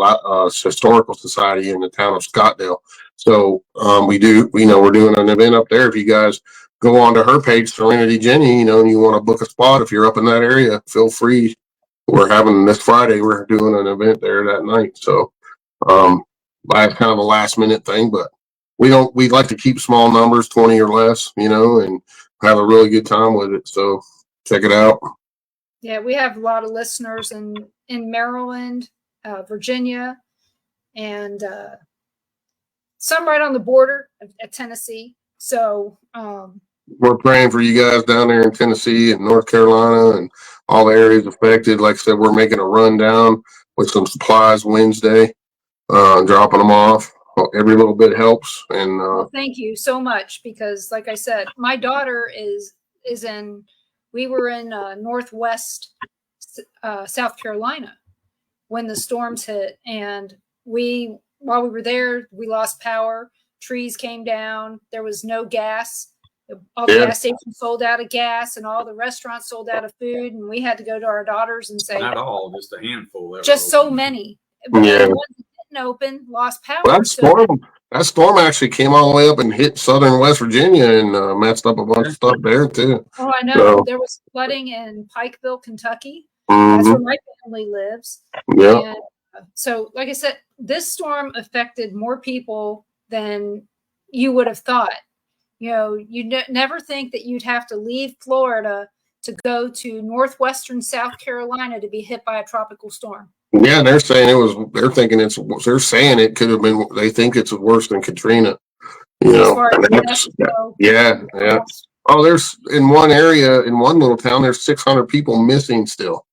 Historical Society in the town of Scottsdale. So we're doing an event up there. If you guys go on to her page, Serenity Jenny, and you want to book a spot, if you're up in that area, feel free. We're having this Friday, we're doing an event there that night. So that's kind of a last minute thing, but we'd like to keep small numbers, 20 or less, and have a really good time with it. So check it out. Yeah, we have a lot of listeners in Maryland, Virginia, and some right on the border at Tennessee. So we're praying for you guys down there in Tennessee and North Carolina and all the areas affected. Like I said, we're making a run down with some supplies Wednesday, dropping them off. Every little bit helps. And well, thank you so much, because like I said, my daughter we were in Northwest South Carolina when the storms hit, and while we were there, we lost power. Trees came down. There was no gas. All the gas stations sold out of gas, and all the restaurants sold out of food. And we had to go to our daughters and say, not all, just a handful. Just so many. Yeah. The ones that didn't open lost power. Well, that storm actually came all the way up and hit southern West Virginia and messed up a bunch of stuff there too. Oh, I know. So, there was flooding in Pikeville, Kentucky. That's where my family lives. Yeah. And so, like I said, this storm affected more people than you would have thought. You never think that you'd have to leave Florida to go to northwestern South Carolina to be hit by a tropical storm. Yeah, they're saying they're saying it could have been, they think it's worse than Katrina. Yeah. Oh, there's in one area, in one little town, there's 600 people missing still.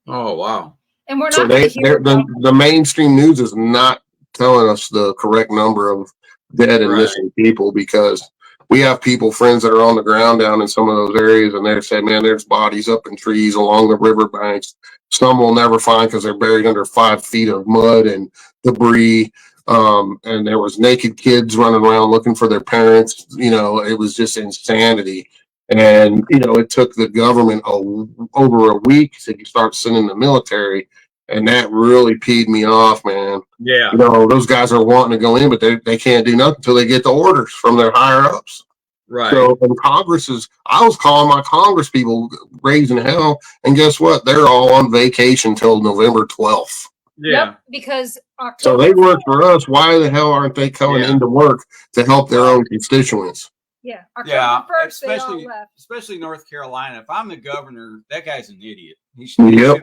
Oh, wow. And we're not the mainstream news is not telling us the correct number of dead and missing people, because we have friends that are on the ground down in some of those areas, and they're saying, man, there's bodies up in trees along the riverbanks. Some we'll never find because they're buried under 5 feet of mud and debris. And there was naked kids running around looking for their parents. It was just insanity. And, it took the government over a week to start sending the military. And that really peed me off, man. Yeah. Those guys are wanting to go in, but they can't do nothing until they get the orders from their higher ups. Right. So when I was calling my Congress people raising hell, and guess what? They're all on vacation till November 12th. Yeah. Yep, because so they work for us. Why the hell aren't they coming into work to help their own constituents? Yeah. October 1st, they all left. Especially North Carolina. If I'm the governor, that guy's an idiot. He should be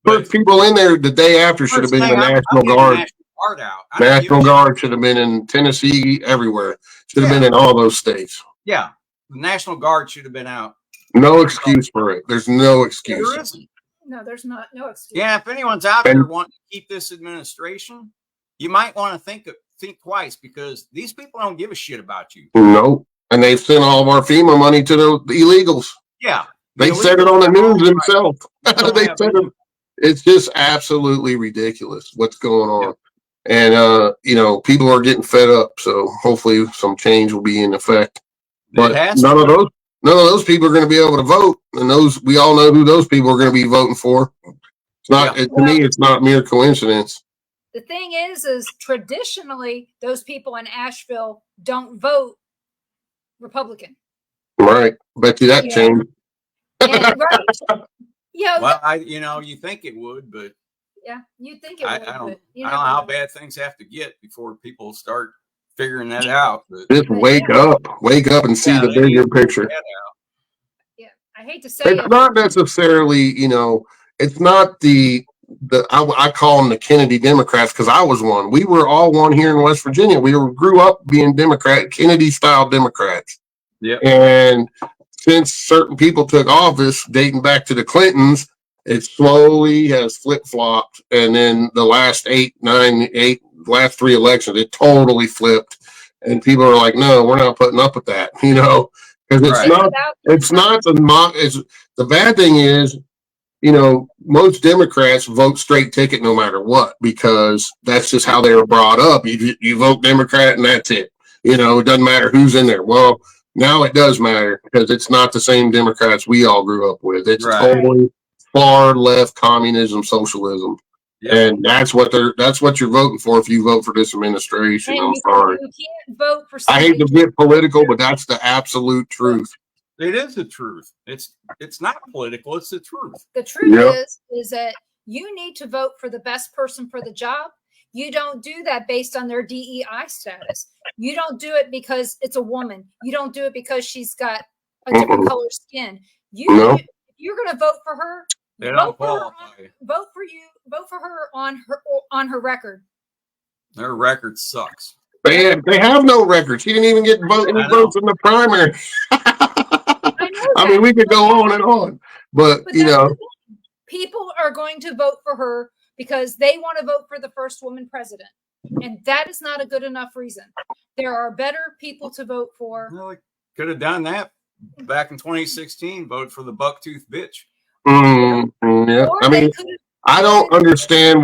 put people in there the day after. Should have been the National Guard. National Guard should have been in Tennessee, everywhere. Should have been in all those states. Yeah. The National Guard should have been out. No excuse for it. There's no excuse. There isn't. No, there's no excuse. Yeah, if anyone's out there wanting to keep this administration, you might want to think twice, because these people don't give a shit about you. Nope. And they've sent all of our FEMA money to the illegals. Yeah. They said it on the news themselves. They said it. It's just absolutely ridiculous what's going on. And, people are getting fed up. So hopefully some change will be in effect. But none of those people are going to be able to vote. And we all know who those people are going to be voting for. It's not, to me, it's not mere coincidence. The thing is traditionally those people in Asheville don't vote Republican. Right. Bet you that changed. Right. Well, you think it would, but yeah, you think it would. I don't know how bad things have to get before people start figuring that out. But just wake up and see the bigger picture. Yeah, I hate to say it's not necessarily, it's not I call them the Kennedy Democrats because I was one. We were all one here in West Virginia. We grew up being Kennedy style Democrats. Yeah. And since certain people took office, dating back to the Clintons, it slowly has flip flopped. And then the last last 3 elections, it totally flipped. And people are like, no, we're not putting up with that, because it's not the bad thing is, most Democrats vote straight ticket no matter what, because that's just how they were brought up. You vote Democrat and that's it. It doesn't matter who's in there. Well, now it does matter because it's not the same Democrats we all grew up with. It's totally far left communism, socialism. Yep. And that's what you're voting for if you vote for this administration. I'm sorry. You can't vote for I hate to get political, but that's the absolute truth. It is the truth. It's not political. It's the truth. The truth is that you need to vote for the best person for the job. You don't do that based on their DEI status. You don't do it because it's a woman. You don't do it because she's got a different color skin. You're going to vote for her. Vote for her on her record. Their record sucks. They have no record. She didn't even get any votes in the primary. I mean, we could go on and on, but people are going to vote for her because they want to vote for the first woman president, and that is not a good enough reason. There are better people to vote for. Well, could have done that back in 2016. Vote for the bucktooth bitch. Yeah. I mean, I don't understand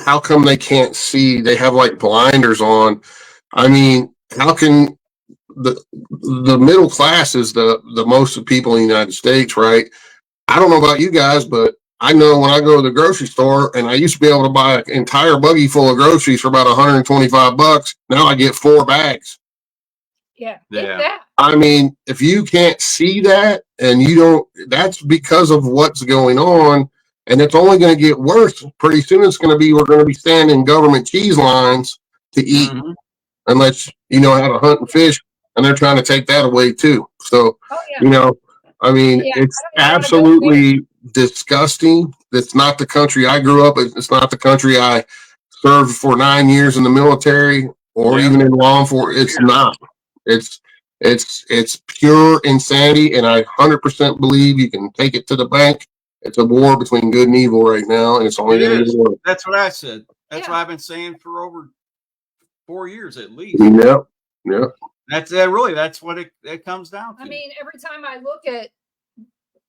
how come they can't see? They have like blinders on. I mean, how can the middle class is the most of people in the United States, right? I don't know about you guys, but I know when I go to the grocery store, and I used to be able to buy an entire buggy full of groceries for about $125. Now I get 4 bags. Yeah. That. I mean, if you can't see that and that's because of what's going on, and it's only going to get worse. Pretty soon we're going to be standing in government cheese lines to eat, unless you know how to hunt and fish, and they're trying to take that away too. So, I mean, it's absolutely disgusting. It's not the country I grew up in. It's not the country I served for 9 years in the military or even in law enforcement. It's not. It's pure insanity, and I 100% believe you can take it to the bank. It's a war between good and evil right now, and it's only going to get worse. That's what I said. That's what I've been saying for over 4 years at least. Yep. That's really that's what it comes down to. I mean, every time I look at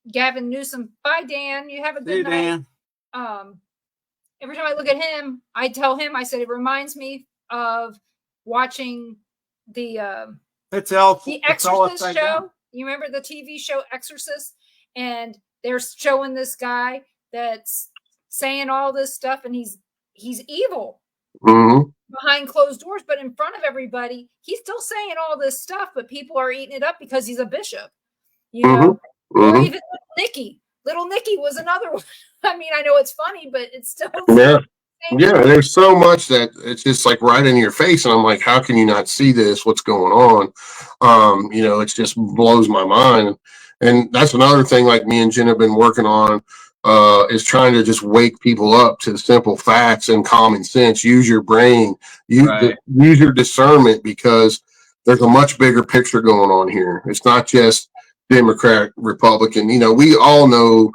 Gavin Newsom, bye Dan, you have a good night. Dan. Every time I look at him, I tell him, I said it reminds me of watching the Exorcist show. You remember the TV show Exorcist? And they're showing this guy that's saying all this stuff, and he's evil behind closed doors, but in front of everybody, he's still saying all this stuff, but people are eating it up because he's a bishop, Or even Little Nicky was another one. I mean, I know it's funny, but it's still there's so much that it's just like right in your face, and I'm like, how can you not see this? What's going on? It just blows my mind. And that's another thing, like me and Jen have been working on, is trying to just wake people up to the simple facts and common sense. Use your brain, use your discernment, because there's a much bigger picture going on here. It's not just Democrat, Republican. We all know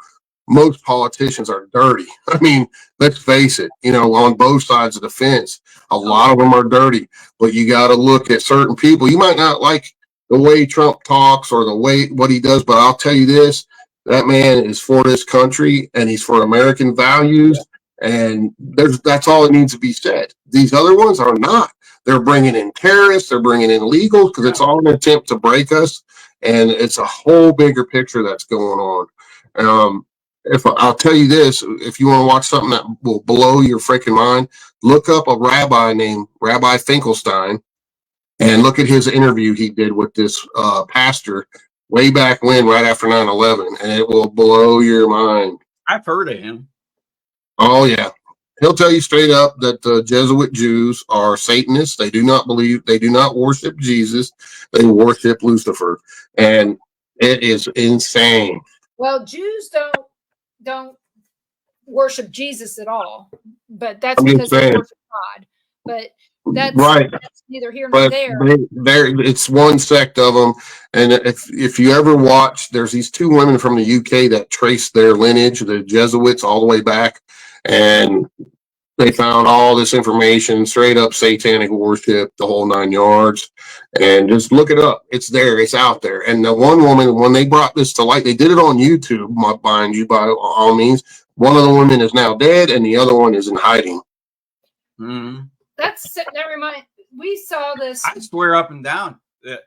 most politicians are dirty. I mean, let's face it, on both sides of the fence, a lot of them are dirty, but you got to look at certain people. You might not like the way Trump talks or the way what he does, but I'll tell you this, that man is for this country, and he's for American values, And that's all that needs to be said. These other ones are not. They're bringing in terrorists. They're bringing in illegals because it's all an attempt to break us. And it's a whole bigger picture that's going on. If I'll tell you this, if you want to watch something that will blow your freaking mind, look up a rabbi named Rabbi Finkelstein and look at his interview he did with this pastor way back when, right after 9/11, and it will blow your mind. I've heard of him. Oh, yeah. He'll tell you straight up that the Jesuit Jews are Satanists. They do not worship Jesus. They worship Lucifer. And it is insane. Well, Jews don't worship Jesus at all, but that's I'm because just saying. they worship God. But that's Right. That's neither here nor But there. it's one sect of them. And if you ever watch, there's these two women from the UK that trace their lineage, the Jesuits, all the way back. And they found all this information, straight up satanic worship, the whole 9 yards. And just look it up. It's there. It's out there. And the one woman, when they brought this to light, they did it on YouTube, mind you, by all means. One of the women is now dead, and the other one is in hiding. Mm-hmm. We saw this. I swear up and down that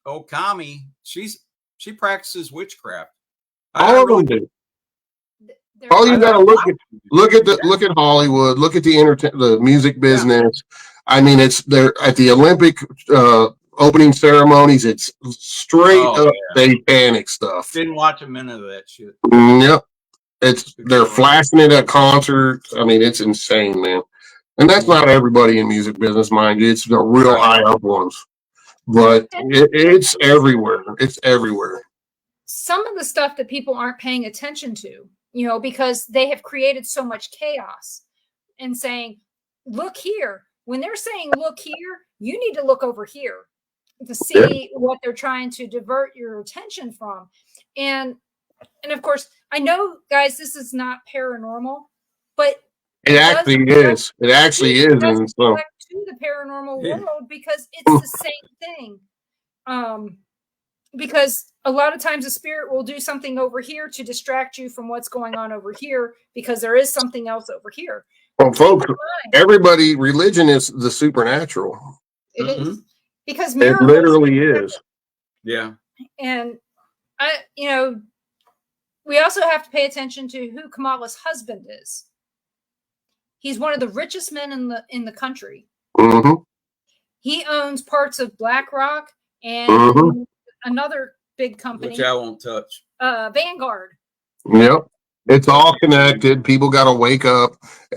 Okami, she practices witchcraft. All of them do. All you gotta look at Hollywood, look at the music business. I mean, they're at the Olympic opening ceremonies. It's straight up satanic stuff. Didn't watch a minute of that shit. Yep, they're flashing it at concerts. I mean, it's insane, man. And that's not everybody in music business, mind you. It's the real high up ones, but it's everywhere. It's everywhere. Some of the stuff that people aren't paying attention to, because they have created so much chaos and saying, look here. When they're saying, look here, you need to look over here to see what they're trying to divert your attention from. And of course, I know, guys, this is not paranormal, but it actually is. It actually is. And so, to the paranormal world, because it's the same thing. Because a lot of times the spirit will do something over here to distract you from what's going on over here, because there is something else over here. Well, folks, religion is the supernatural. It is. Because it literally is. Yeah. And we also have to pay attention to who Kamala's husband is. He's one of the richest men in the country. Mm-hmm. He owns parts of BlackRock and another big company, which I won't touch. Vanguard. Yep. It's all connected. People got to wake up.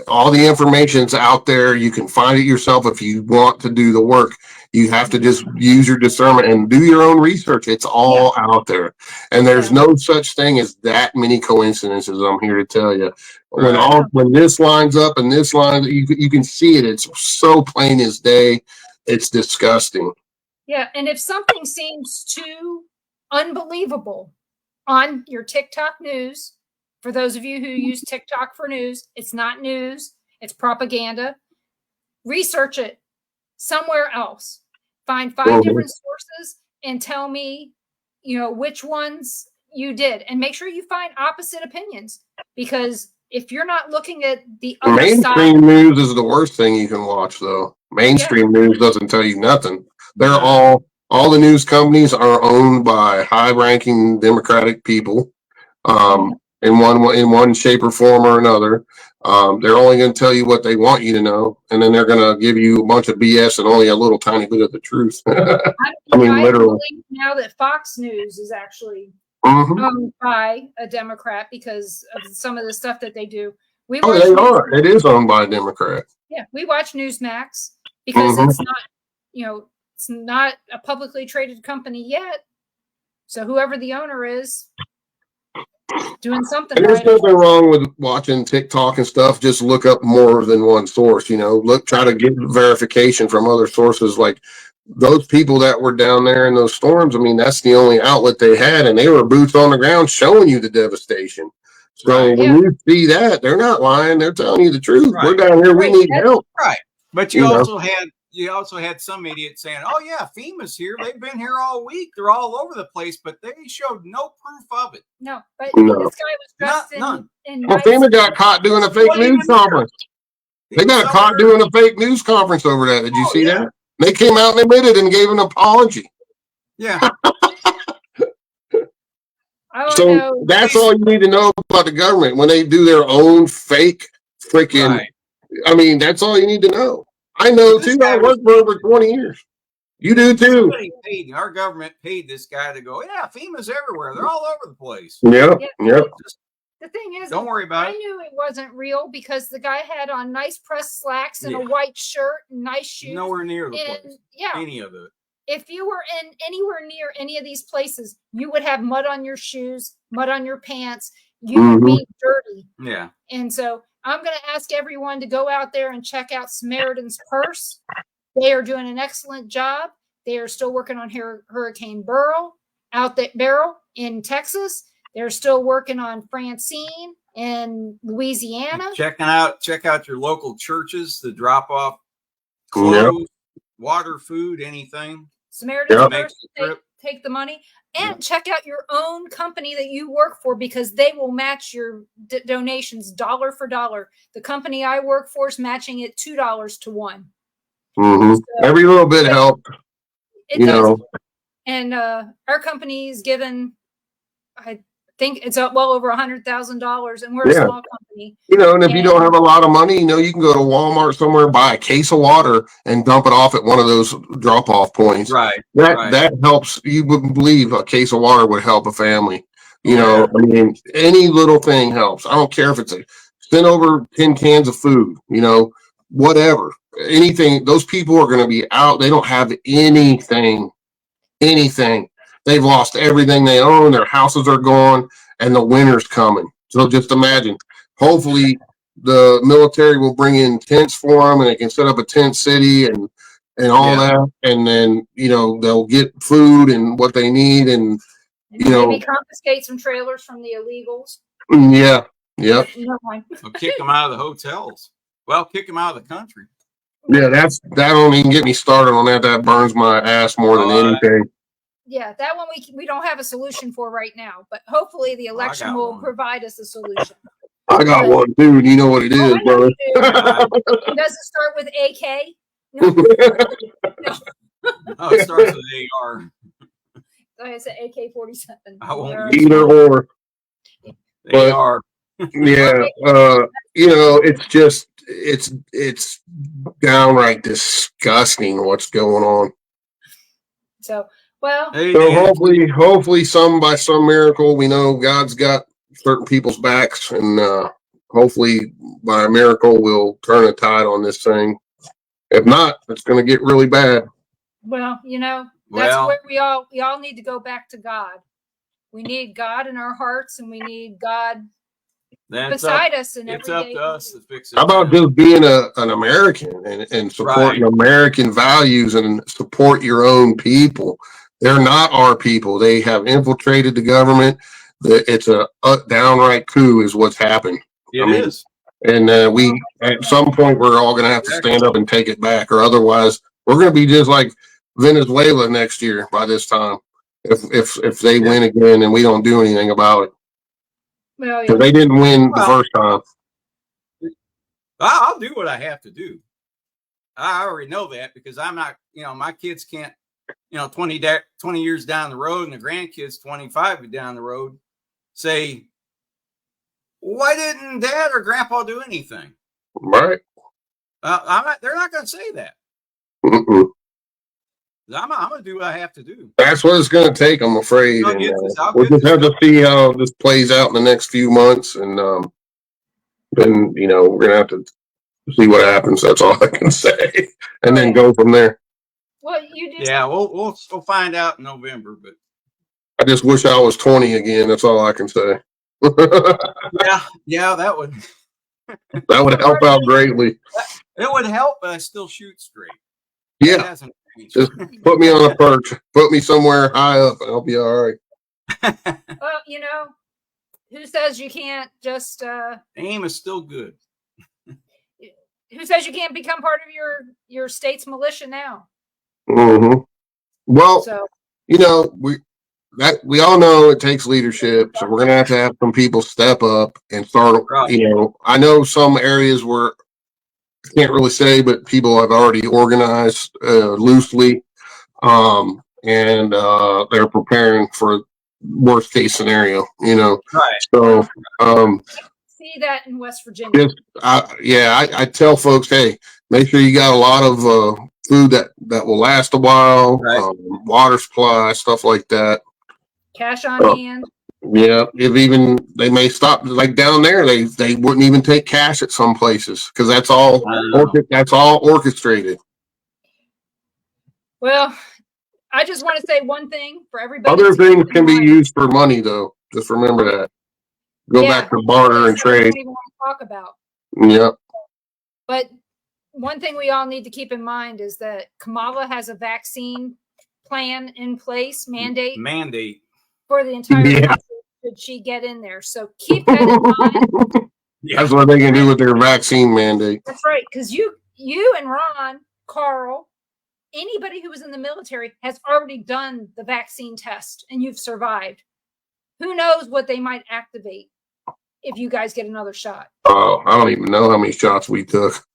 All the information's out there. You can find it yourself if you want to do the work. You have to just use your discernment and do your own research. It's all out there. And there's no such thing as that many coincidences, I'm here to tell you. When this lines up and this lines, you can see it. It's so plain as day. It's disgusting. Yeah. And if something seems too unbelievable on your TikTok news, for those of you who use TikTok for news, it's not news, it's propaganda. Research it somewhere else. Find 5 different sources and tell me, which ones you did. And make sure you find opposite opinions, because if you're not looking at the other mainstream news is the worst thing you can watch, though. Mainstream news doesn't tell you nothing. They're all the news companies are owned by high-ranking Democratic people. In one shape or form or another. They're only going to tell you what they want you to know, and then they're going to give you a bunch of BS and only a little tiny bit of the truth. I mean, literally. Now that Fox News is actually owned by a Democrat because of some of the stuff that they do. They are. It is owned by a Democrat. Yeah, we watch Newsmax because it's not, it's not a publicly traded company yet. So whoever the owner is, doing something. And there's nothing wrong with watching TikTok and stuff. Just look up more than one source. Try to get verification from other sources. Like those people that were down there in those storms. I mean, that's the only outlet they had, and they were boots on the ground showing you the devastation. So when you see that, they're not lying; they're telling you the truth. We're down here; we need help. Right. But you also had you also had some idiot saying, "Oh yeah, FEMA's here. They've been here all week. They're all over the place," but they showed no proof of it. No, but No. this guy was dressed None. in Well, nice. FEMA got caught doing a fake Wasn't news even there. conference. He They was got caught somewhere. doing a fake news conference over that. Did you Oh, see yeah. that? They came out and admitted and gave an apology. Yeah. I don't So know. that's all you need to know about the government when they do their own fake freaking. Right. I mean, that's all you need to know. I know But this too. guy I was worked for over 20 years. You do too. Somebody paid. Our government paid this guy to go. Yeah, FEMA's everywhere. They're all over the place. Yep. Yeah. Yep. Just The thing is, don't worry about I it. knew it wasn't real because the guy had on nice pressed slacks and a Yeah. white shirt and nice shoes. Nowhere near the And place. yeah, Any of it. if you were in anywhere near any of these places, you would have mud on your shoes, mud on your pants. You would be dirty. Yeah. And so I'm going to ask everyone to go out there and check out Samaritan's Purse. They are doing an excellent job. They are still working on Hurricane Beryl in Texas. They're still working on Francine in Louisiana. Check out your local churches to drop off clothes, water, food, anything. Samaritan's Make Purse, the trip. take the money, and check out your own company that you work for because they will match your donations dollar for dollar. The company I work for is matching it $2 to 1. So every little bit helped. It You does. know. And our company is given, I think it's well over $100,000, and we're a small company. You know, and if you don't have a lot of money, you know, you can go to Walmart somewhere, buy a case of water, and dump it off at one of those drop-off points. Right. That helps. You wouldn't believe a case of water would help a family. You know, I mean, any little thing helps. I don't care if it's send over 10 cans of food. You know, whatever, anything. Those people are going to be out. They don't have anything. They've lost everything they own. Their houses are gone, and the winter's coming. So just imagine. Hopefully, the military will bring in tents for them, and they can set up a tent city and all that. And then they'll get food and what they need, and maybe confiscate some trailers from the illegals. Yeah. Or kick them out of the hotels. Well, kick them out of the country. Yeah, that don't even get me started on that. That burns my ass more than anything. Yeah, that one we don't have a solution for right now, but hopefully the election will provide us a solution. I got one too, and you know what it is, brother. Does it start with AK? No. No, it starts with AR. I said AK-47. I won't Either or. AR. Yeah, it's just it's downright disgusting what's going on. So hopefully by some miracle, we know God's got certain people's backs, and hopefully by a miracle we'll turn a tide on this thing. If not, it's going to get really bad. Well, that's where we all need to go back to God. We need God in our hearts, and we need God beside us. And it's up to us to fix it. How about just being an American and supporting American values and support your own people? They're not our people. They have infiltrated the government. It's a downright coup is what's happened. It is. And we, at some point, we're all going to have to stand up and take it back, or otherwise we're going to be just like Venezuela next year by this time. If they win again and we don't do anything about it. Well, they didn't win the first time. I'll do what I have to do. I already know that because I'm not, my kids can't, 20 years down the road, and the grandkids 25 down the road say, why didn't Dad or Grandpa do anything? Right. They're not going to say that. Mm-mm. I'm going to do what I have to do. That's what it's going to take, I'm afraid. We'll just have to see how this plays out in the next few months, and then we're going to have to see what happens. That's all I can say, and then go from there. Well, you do. Yeah, we'll find out in November, but I just wish I was 20 again. That's all I can say. Yeah, that would help out greatly. It would help, but I still shoot straight. Yeah, just put me on a perch, put me somewhere high up, and I'll be all right. Well, who says you can't just aim is still good. who says you can't become part of your state's militia now? Mm-hmm. Well, So you know, we all know it takes leadership, so we're gonna have to have some people step up and start. Right. You know, I know some areas where I can't really say, but people have already organized loosely, and they're preparing for worst case scenario. You know, Right. so see that in West Virginia. just I tell folks, hey, make sure you got a lot of food that will last a while, Right. water supply, stuff like that. Cash on hand. Yeah, if even they may stop, like down there, they wouldn't even take cash at some places because that's all orchestrated. Well, I just want to say one thing for everybody. Other things can be used for money, though. Just remember that. Go back to barter and trade. Don't even want to talk about. Yep. But one thing we all need to keep in mind is that Kamala has a vaccine plan in place, mandate for the entire country should she get in there. So keep that in mind. That's what they can do with their vaccine mandate. That's right, because you and Ron, Carl, anybody who was in the military has already done the vaccine test and you've survived. Who knows what they might activate if you guys get another shot? Oh, I don't even know how many shots we took.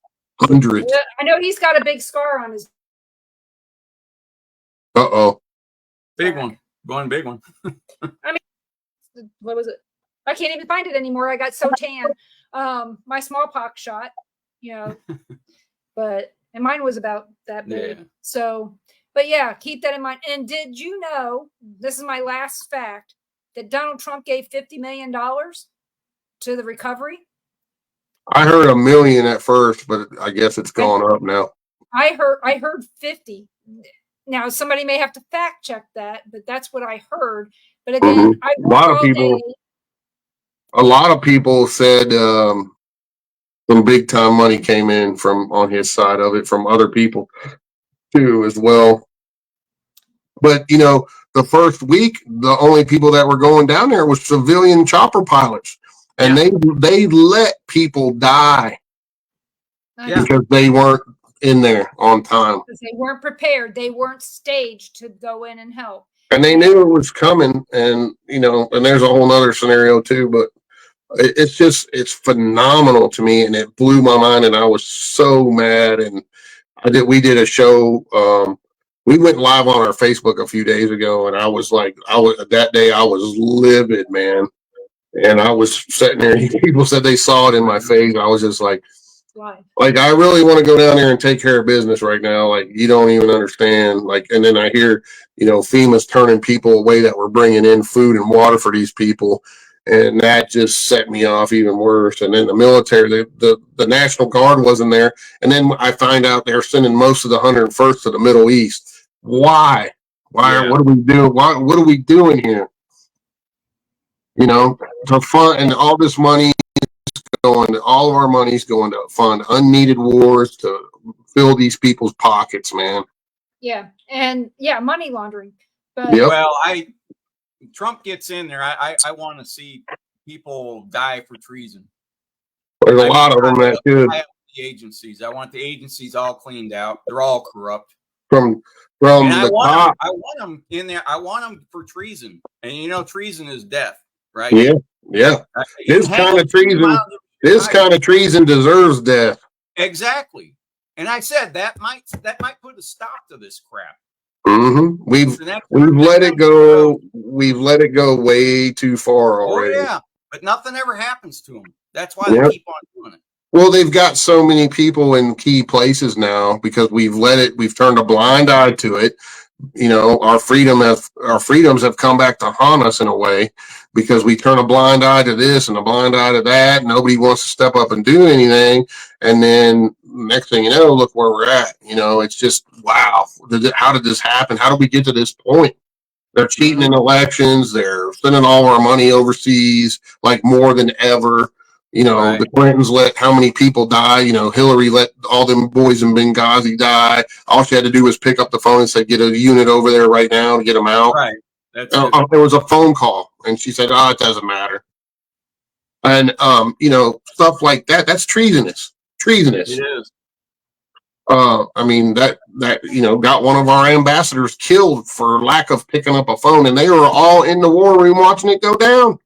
Hundreds. Yeah, I know he's got a big scar on his. Big one. Going big one. I mean, what was it? I can't even find it anymore. I got so tan. My smallpox shot, you know, and mine was about that big. Yeah. So, but yeah, keep that in mind. And did you know, this is my last fact, that Donald Trump gave $50 million to the recovery? I heard $1 million at first, but I guess it's gone up now. I heard 50. Now somebody may have to fact check that, but that's what I heard. But again, a lot of people said some big time money came in from on his side of it from other people too as well. But you know, the first week, the only people that were going down there was civilian chopper pilots, and they let people die because they weren't in there on time. Because they weren't prepared. They weren't staged to go in and help. And they knew it was coming, and you know, and there's a whole nother scenario too, but it's phenomenal to me, and it blew my mind, and I was so mad. And we did a show. We went live on our Facebook a few days ago, and that day I was livid, man. And I was sitting there. People said they saw it in my face. I was just like, I really want to go down there and take care of business right now. Like, you don't even understand. Like, and then I hear, you know, FEMA's turning people away that were bringing in food and water for these people. And that just set me off even worse. And then the military, the National Guard wasn't there. And then I find out they're sending most of the 101st to the Middle East. Why? What are we doing? What are we doing here? You know, to fund, and all this money all of our money's going to fund unneeded wars to fill these people's pockets, man. Yeah. And money laundering. But well, Trump gets in there. I want to see people die for treason. There's a lot of them that could. The agencies. I want the agencies all cleaned out. They're all corrupt. From I want them in there. I want them for treason. And you know, treason is death, right? Yeah. This kind of treason deserves death. Exactly. And I said that might put a stop to this crap. Mm-hmm. We've let it go. We've let it go way too far already. Oh yeah, but nothing ever happens to them. That's why they keep on doing it. Well, they've got so many people in key places now because we've turned a blind eye to it. You know, our freedoms have come back to haunt us in a way because we turn a blind eye to this and a blind eye to that. Nobody wants to step up and do anything. And then next thing you know, look where we're at. You know, it's just, wow. How did this happen? How did we get to this point? They're cheating in elections. They're spending all our money overseas, like more than ever. You know, The Clintons let how many people die? You know, Hillary let all them boys in Benghazi die. All she had to do was pick up the phone and say, get a unit over there right now to get them out. Right. That's there was a phone call, and she said, it doesn't matter. And, you know, stuff like that, that's treasonous. treasonous. It is. I mean, that got one of our ambassadors killed for lack of picking up a phone, and they were all in the war room watching it go down.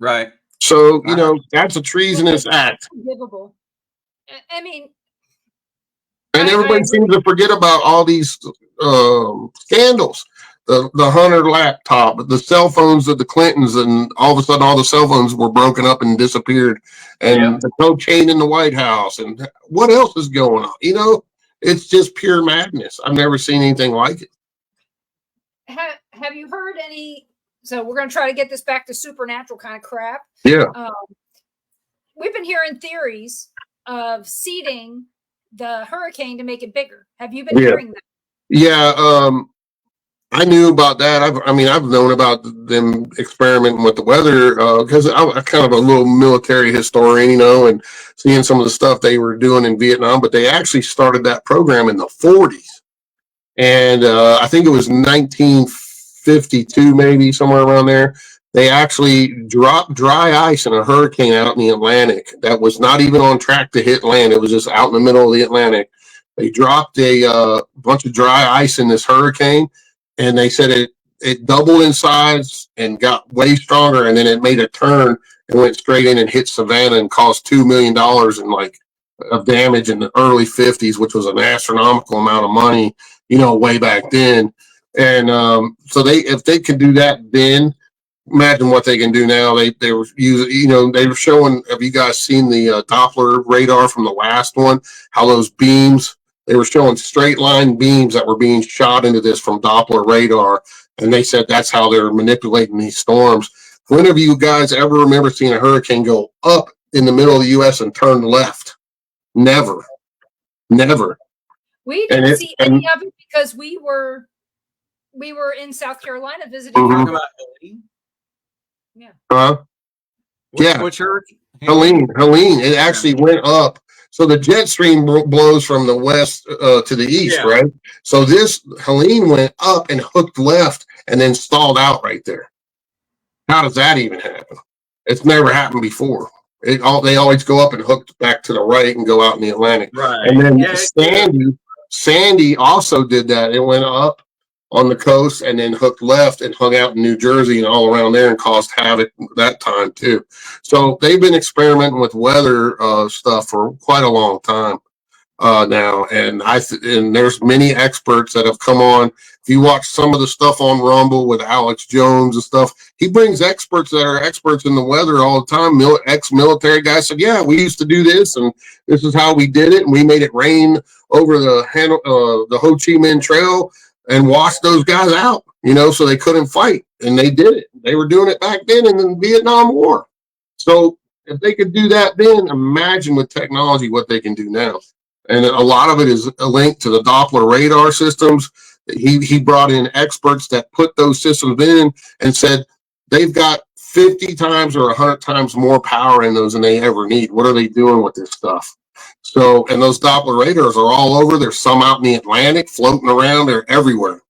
Right. So, that's a treasonous act. Unforgivable. I mean, and everybody seems to forget about all these scandals. The Hunter laptop, the cell phones of the Clintons, and all of a sudden all the cell phones were broken up and disappeared, and the cocaine in the White House, and what else is going on? It's just pure madness. I've never seen anything like it. Have you heard any? So we're going to try to get this back to supernatural kind of crap. Yeah. We've been hearing theories of seeding the hurricane to make it bigger. Have you been hearing that? Yeah. I knew about that. I've known about them experimenting with the weather because I'm kind of a little military historian, and seeing some of the stuff they were doing in Vietnam. But they actually started that program in the 40s, and I think it was 1952, maybe somewhere around there. They actually dropped dry ice in a hurricane out in the Atlantic that was not even on track to hit land. It was just out in the middle of the Atlantic. They dropped a bunch of dry ice in this hurricane. And they said it doubled in size and got way stronger, and then it made a turn and went straight in and hit Savannah and caused $2 million of damage in the early 50s, which was an astronomical amount of money, way back then. And so if they could do that then, imagine what they can do now. They were using, they were showing. Have you guys seen the Doppler radar from the last one? How those beams. They were showing straight line beams that were being shot into this from Doppler radar. And they said that's how they're manipulating these storms. When have you guys ever remember seeing a hurricane go up in the middle of the U.S. and turn left? Never. We didn't see any of it because we were in South Carolina visiting. Talking about Helene? Yeah. What's your Helene. It actually went up. So the jet stream blows from the west to the east, right? So this Helene went up and hooked left and then stalled out right there. How does that even happen? It's never happened before. They always go up and hook back to the right and go out in the Atlantic. Right. And then Sandy also did that. It went up on the coast and then hooked left and hung out in New Jersey and all around there and caused havoc that time too. So they've been experimenting with weather stuff for quite a long time now. And there's many experts that have come on. If you watch some of the stuff on Rumble with Alex Jones and stuff, he brings experts that are experts in the weather all the time. Ex-military guys said, yeah, we used to do this and this is how we did it. And we made it rain over the Ho Chi Minh Trail and washed those guys out, so they couldn't fight. And they did it. They were doing it back then in the Vietnam War. So if they could do that then, imagine with technology what they can do now. And a lot of it is a link to the Doppler radar systems. He brought in experts that put those systems in and said they've got 50 times or 100 times more power in those than they ever need. What are they doing with this stuff? So, and those Doppler radars are all over. There's some out in the Atlantic floating around. They're everywhere.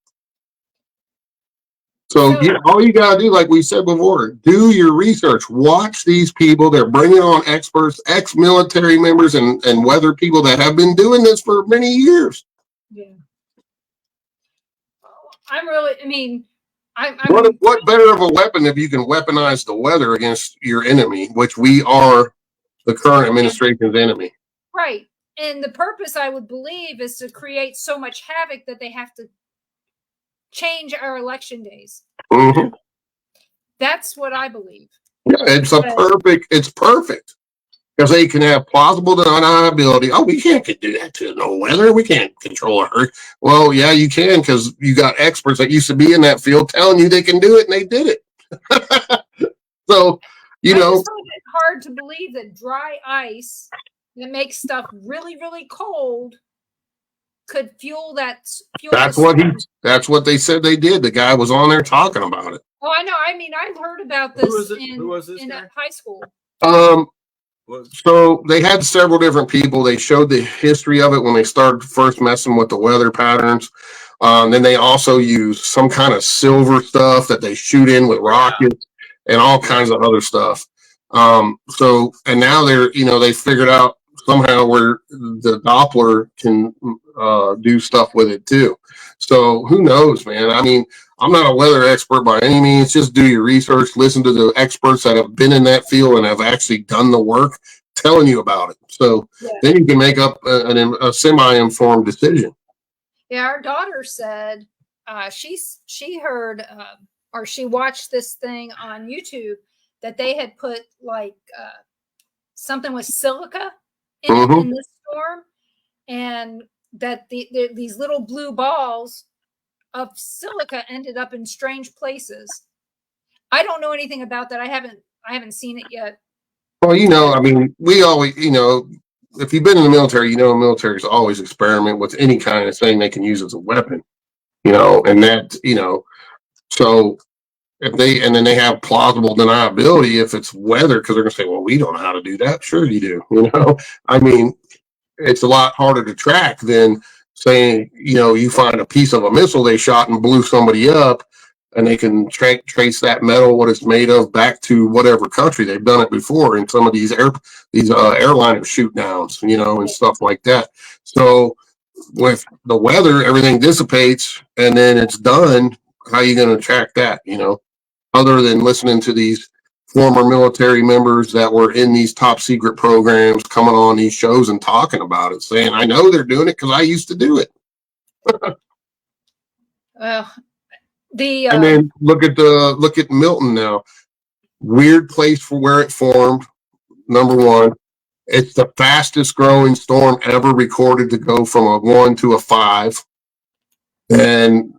So all you got to do, like we said before, do your research. Watch these people. They're bringing on experts, ex-military members, and weather people that have been doing this for many years. Yeah. What better of a weapon if you can weaponize the weather against your enemy, which we are the current administration's enemy. Right. And the purpose, I would believe, is to create so much havoc that they have to change our election days. Mm-hmm. That's what I believe. Yeah, it's perfect. Because they can have plausible deniability. Oh, we can't do that to no weather. We can't control a hurricane. Well, yeah, you can, because you got experts that used to be in that field telling you they can do it, and they did it. So, I just find it hard to believe that dry ice that makes stuff really, really cold could fuel that. That's what they said they did. The guy was on there talking about it. Oh, I know. I mean, I heard about this in high school. So they had several different people. They showed the history of it when they started first messing with the weather patterns. Then they also use some kind of silver stuff that they shoot in with rockets and all kinds of other stuff. And now they figured out somehow where the Doppler can do stuff with it too. So who knows, man? I mean, I'm not a weather expert by any means. Just do your research, listen to the experts that have been in that field and have actually done the work telling you about it. So then you can make up a semi-informed decision. Yeah, our daughter said she heard or she watched this thing on YouTube that they had put like something with silica in it in this storm, and that these little blue balls of silica ended up in strange places. I don't know anything about that. I haven't seen it yet. Well, I mean, we always, if you've been in the military, militaries always experiment with any kind of thing they can use as a weapon, and that, so and then they have plausible deniability if it's weather, because they're going to say, well, we don't know how to do that. Sure you do, I mean, it's a lot harder to track than saying, you find a piece of a missile they shot and blew somebody up, and they can trace that metal, what it's made of, back to whatever country. They've done it before in some of these airliner shoot downs, and stuff like that. So with the weather, everything dissipates and then it's done. How are you going to track that, other than listening to these former military members that were in these top secret programs coming on these shows and talking about it, saying, I know they're doing it because I used to do it. Well, and then look at Milton now. Weird place for where it formed. Number one, it's the fastest growing storm ever recorded to go from a 1 to a 5. And,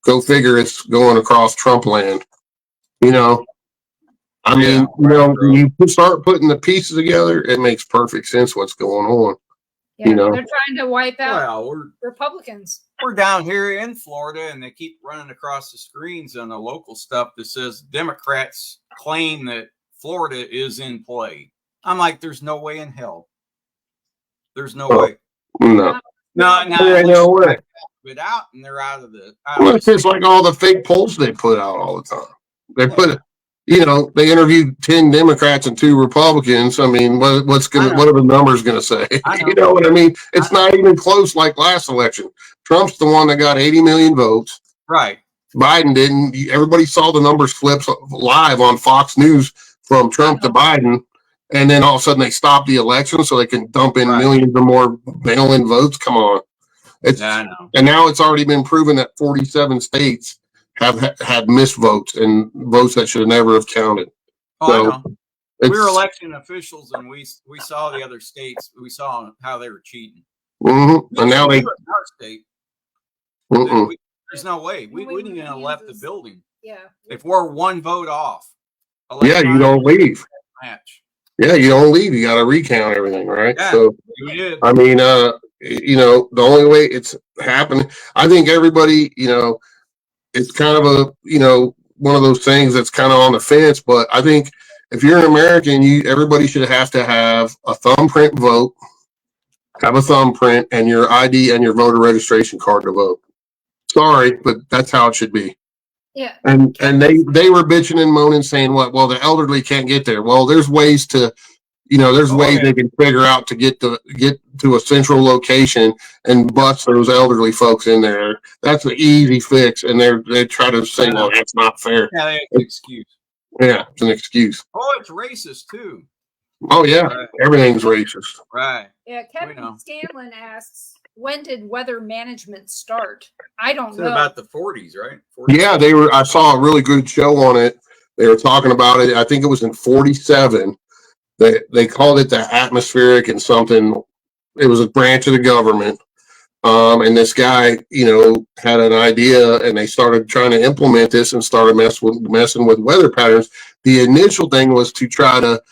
go figure, it's going across Trump land. I mean, when you start putting the pieces together, it makes perfect sense what's going on. Yeah, they're trying to wipe out Republicans. We're down here in Florida, and they keep running across the screens on the local stuff that says Democrats claim that Florida is in play. I'm like, there's no way in hell. There's no way. No. No way. It out, and they're out of the. It's just like all the fake polls they put out all the time. They put it. They interviewed 10 Democrats and 2 Republicans. I mean, what are the numbers going to say? You know what I mean? It's not even close like last election. Trump's the one that got 80 million votes. Right. Biden didn't. Everybody saw the numbers flip live on Fox News from Trump to Biden. And then all of a sudden they stopped the election so they can dump in millions of more mail-in votes. Come on. And now it's already been proven that 47 states have had missed votes and votes that should never have counted. I know. We were election officials, and we saw the other states. We saw how they were cheating. And now they. Our state. There's no way we wouldn't even have left the building. Yeah. If we're one vote off. Yeah, you don't leave. Match. Yeah, you don't leave. You got to recount everything, right? Yeah, so we did. I mean, the only way it's happening, I think everybody, it's kind of a, one of those things that's kind of on the fence. But I think if you're an American, everybody should have to have a thumbprint vote, have a thumbprint, and your ID and your voter registration card to vote. Sorry, but that's how it should be. Yeah. And they were bitching and moaning, saying, well, the elderly can't get there. Well, there's ways to. There's ways they can figure out to get to a central location and bust those elderly folks in there. That's an easy fix, and they try to say, "Well, that's not fair." Yeah, it's an excuse. Yeah, it's an excuse. Oh, it's racist too. Oh yeah, everything's racist. Right. Yeah, Kevin Scanlon asks, when did weather management start? I don't know. About the 40s, right? 40s. Yeah, they were. I saw a really good show on it. They were talking about it. I think it was in 47. They called it the atmospheric and something. It was a branch of the government. And this guy, had an idea, and they started trying to implement this and started messing with weather patterns. The initial thing was to try to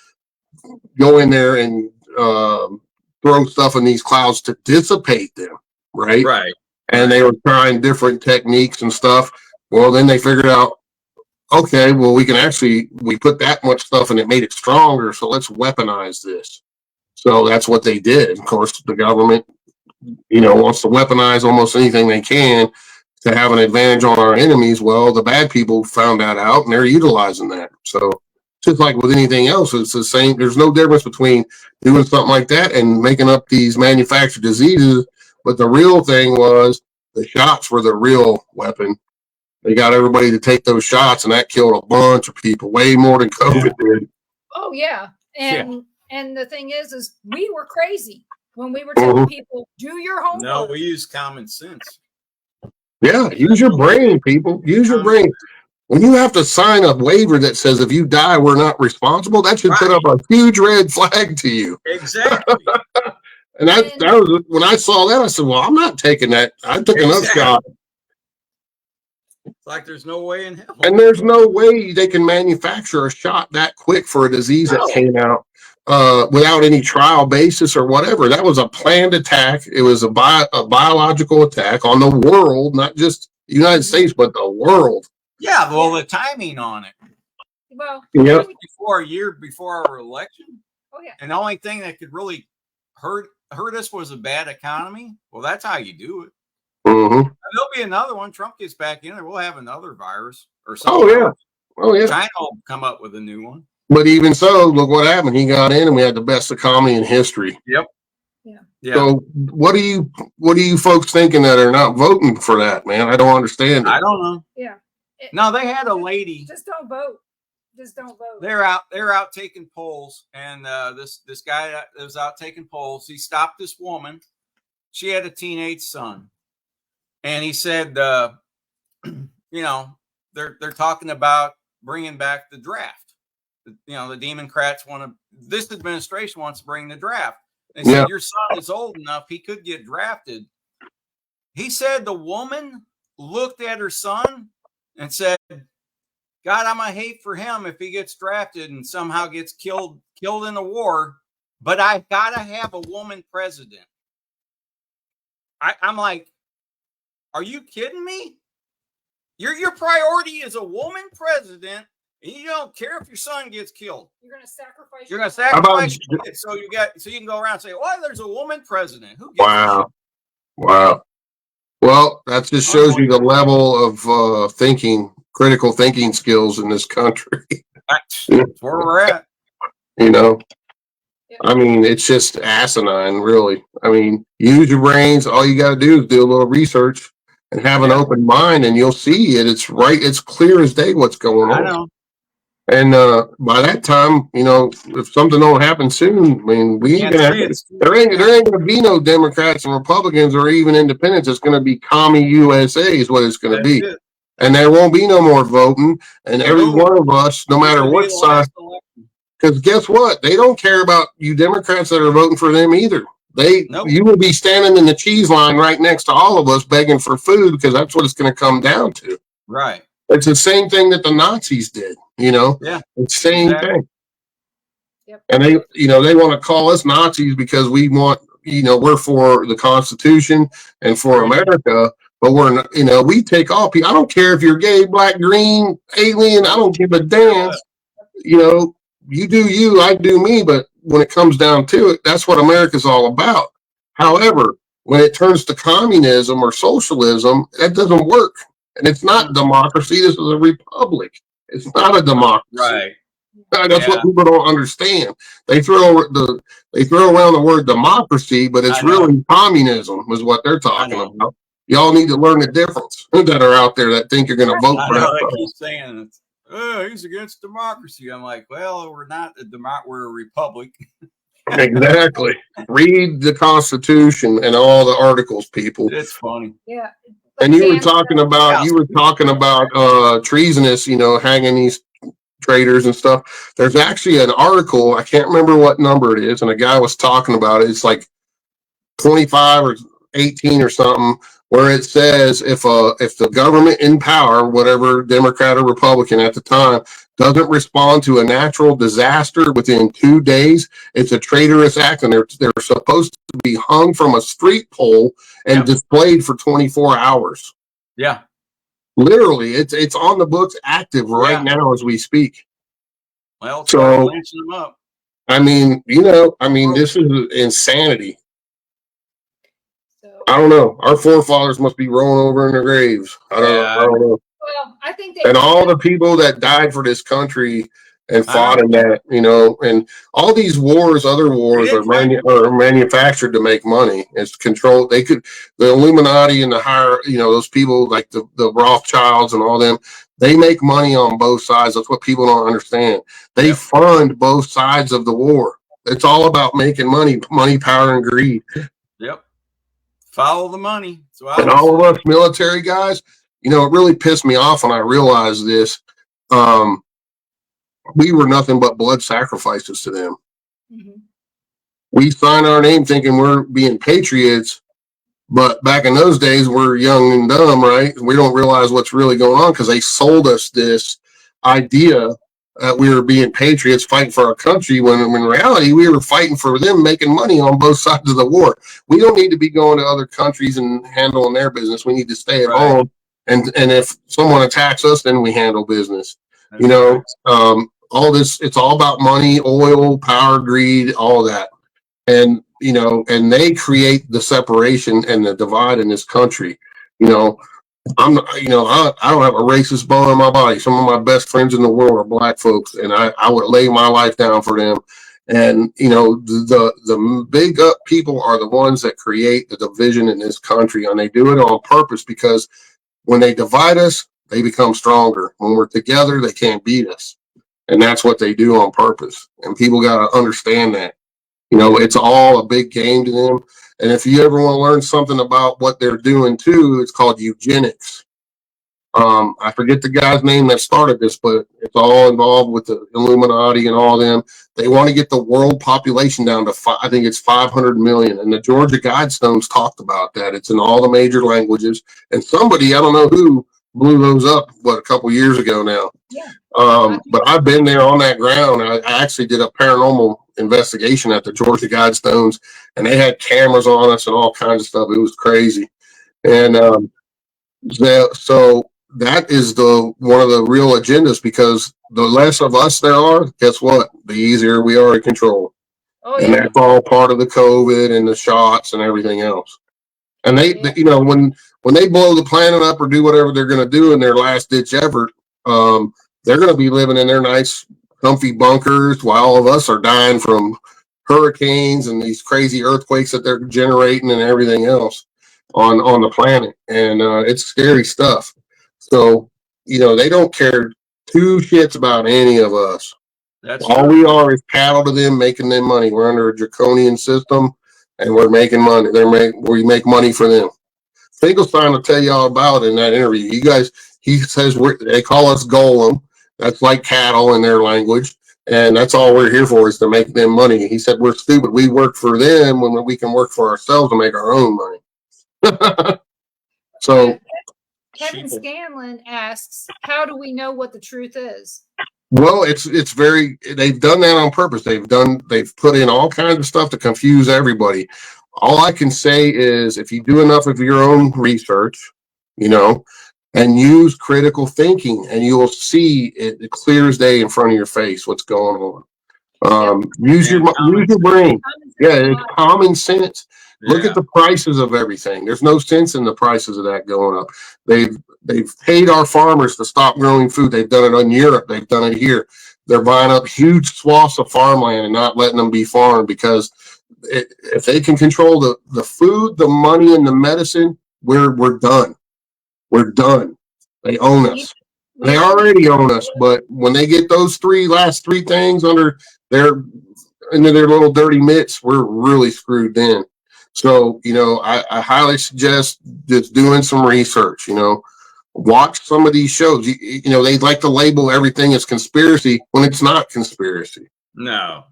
go in there and throw stuff in these clouds to dissipate them, right? Right. And they were trying different techniques and stuff. Well, then they figured out, okay, well, we put that much stuff and it made it stronger, so let's weaponize this. So that's what they did. Of course, the government, wants to weaponize almost anything they can to have an advantage on our enemies. Well, the bad people found that out, and they're utilizing that. So Just like with anything else, it's the same. There's no difference between doing something like that and making up these manufactured diseases. But the real thing was the shots were the real weapon. They got everybody to take those shots, and that killed a bunch of people, way more than COVID did. Oh yeah. And the thing is we were crazy when we were telling people, do your homework. No, we use common sense. Yeah, use your brain, people. Use your brain. When you have to sign a waiver that says if you die, we're not responsible, that should put up a huge red flag to you. Exactly. And that was when I saw that, I said, well, I'm not taking that. I took another shot. It's like there's no way in hell. And there's no way they can manufacture a shot that quick for a disease that came out without any trial basis or whatever. That was a planned attack. It was a biological attack on the world, not just the United States, but the world. Yeah, well, the timing on it. Well, a year before our election. Oh yeah. And the only thing that could really hurt us was a bad economy. Well, that's how you do it. Mm-hmm. There'll be another one. Trump gets back in there. We'll have another virus or something. Oh yeah. China will come up with a new one. But even so, look what happened. He got in, and we had the best economy in history. Yep. Yeah. So what are you folks thinking that are not voting for that, man? I don't understand it. I don't know. Yeah. No, they had a lady. Just don't vote. Just don't vote. They're out taking polls, and this guy that was out taking polls, he stopped this woman. She had a teenage son, and he said, they're talking about bringing back the draft. The Democrats this administration wants to bring the draft. They said, your son is old enough, he could get drafted. He said the woman looked at her son and said, God, I'm going to hate for him if he gets drafted and somehow gets killed in a war, but I got to have a woman president. I'm like, are you kidding me? Your priority is a woman president, and you don't care if your son gets killed. You're going to sacrifice. You're going to sacrifice your kid so you can go around and say, "Oh, there's a woman president." Who gives a shit? Wow. Well, that just shows you the level of critical thinking skills in this country. That's where we're at. I mean, it's just asinine, really. I mean, use your brains. All you got to do is do a little research and have an open mind, and you'll see it. It's right. It's clear as day what's going on. I know. And by that time, if something don't happen soon, I mean, there ain't going to be no Democrats and Republicans or even independents. It's going to be commie USA is what it's going to be. And there won't be no more voting. And every one of us, no matter what side, because guess what? They don't care about you Democrats that are voting for them either. You will be standing in the cheese line right next to all of us begging for food because that's what it's going to come down to. Right. It's the same thing that the Nazis did, Yeah. It's the same thing. Yep. And they want to call us Nazis because we want, we're for the Constitution and for America, but we're not, we take all people. I don't care if you're gay, black, green, alien. I don't give a damn. You do you, I do me. But when it comes down to it, that's what America's all about. However, when it turns to communism or socialism, that doesn't work. And it's not democracy. This is a republic. It's not a democracy. Right. That's what people don't understand. They throw around the word democracy, but it's really communism is what they're talking about. Y'all need to learn the difference that are out there that think you're going to vote for that. They keep saying, he's against democracy. I'm like, well, we're not we're a republic. Exactly. Read the Constitution and all the articles, people. It's funny. Yeah. And you were talking about treasonous, hanging these traitors and stuff. There's actually an article, I can't remember what number it is, and a guy was talking about it. It's like 25 or 18 or something, where it says if the government in power, whatever Democrat or Republican at the time, doesn't respond to a natural disaster within 2 days, it's a traitorous act, and they're supposed to be hung from a street pole and displayed for 24 hours. Yeah. Literally, it's on the books active right now as we speak. Well, so lynching them up. I mean, this is insanity. I don't know. Our forefathers must be rolling over in their graves. I don't know. Well, I think and all the people that died for this country and I fought know. in that, and all these wars, other wars didn't fight- are manufactured to make money. It's controlled. The Illuminati and the higher, those people like the Rothschilds and all them, they make money on both sides. That's what people don't understand. They Yep. fund both sides of the war. It's all about making money, power, and greed. Yep. Follow the money. So And all of us military guys, it really pissed me off when I realized this. We were nothing but blood sacrifices to them. Mm-hmm. We sign our name thinking we're being patriots, but back in those days, we're young and dumb, right? We don't realize what's really going on because they sold us this idea that we were being patriots fighting for our country when in reality, we were fighting for them, making money on both sides of the war. We don't need to be going to other countries and handling their business. We need to stay at home. And if someone attacks us, then we handle business. That's right. All this, it's all about money, oil, power, greed, all that. And, and they create the separation and the divide in this country. I don't have a racist bone in my body. Some of my best friends in the world are black folks, and I would lay my life down for them. And, the big up people are the ones that create the division in this country, and they do it on purpose because when they divide us, they become stronger. When we're together, they can't beat us. And that's what they do on purpose. And people got to understand that. It's all a big game to them. And if you ever want to learn something about what they're doing too, it's called eugenics. I forget the guy's name that started this, but it's all involved with the Illuminati and all them. They want to get the world population down to I think it's 500 million. And the Georgia Guidestones talked about that. It's in all the major languages. And somebody, I don't know who, blew those up, a couple years ago now. Yeah. But I've been there on that ground. I actually did a paranormal investigation at the Georgia Guidestones, and they had cameras on us and all kinds of stuff. It was crazy. And so that is one of the real agendas, because the less of us there are, guess what? The easier we are to control. Oh, and yeah. that's all part of the COVID and the shots and everything else. And they when they blow the planet up or do whatever they're going to do in their last ditch effort, they're going to be living in their nice, comfy bunkers while all of us are dying from hurricanes and these crazy earthquakes that they're generating and everything else on the planet. And it's scary stuff. So, they don't care two shits about any of us. All we are is cattle to them, making them money. We're under a draconian system, and we're making money. We make money for them. Finkelstein will tell you all about it in that interview. He says they call us golem. That's like cattle in their language. And that's all we're here for, is to make them money. He said, we're stupid. We work for them when we can work for ourselves and make our own money. So Kevin Scanlon asks, how do we know what the truth is? Well, they've done that on purpose. They've put in all kinds of stuff to confuse everybody. All I can say is, if you do enough of your own research, and use critical thinking, and you will see it clear as day in front of your face what's going on. Use your brain. Yeah, it's common sense. Yeah. Look at the prices of everything. There's no sense in the prices of that going up. They've paid our farmers to stop growing food. They've done it in Europe. They've done it here. They're buying up huge swaths of farmland and not letting them be farmed, because if they can control the food, the money, and the medicine, we're done. We're done. They own us. They already own us, but when they get those last three things into their little dirty mitts, we're really screwed then. So, I highly suggest just doing some research. Watch some of these shows. They like to label everything as conspiracy when it's not conspiracy. No,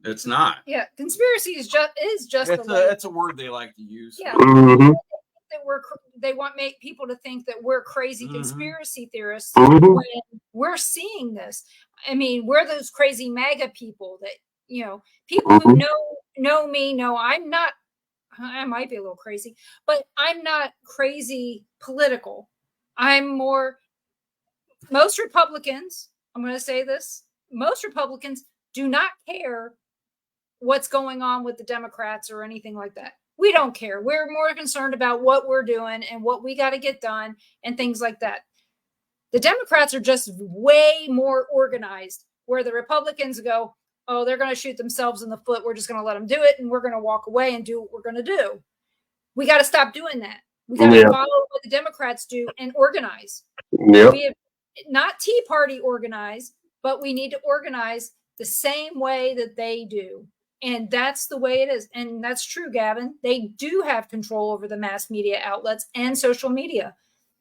it's not. Yeah, conspiracy is just it's a word they like to use. Yeah. Mm-hmm. They want people to think that we're crazy conspiracy theorists when we're seeing this. I mean, we're those crazy MAGA people that, people who know me know I'm not. I might be a little crazy, but I'm not crazy political. I'm more. Most Republicans, I'm going to say this, most Republicans do not care what's going on with the Democrats or anything like that. We don't care. We're more concerned about what we're doing and what we got to get done and things like that. The Democrats are just way more organized, where the Republicans go, oh, they're going to shoot themselves in the foot. We're just going to let them do it, and we're going to walk away and do what we're going to do. We got to stop doing that. We got to follow what the Democrats do and organize. Yep. We have not Tea Party organize, but we need to organize the same way that they do. And that's the way it is. And that's true, Gavin. They do have control over the mass media outlets and social media.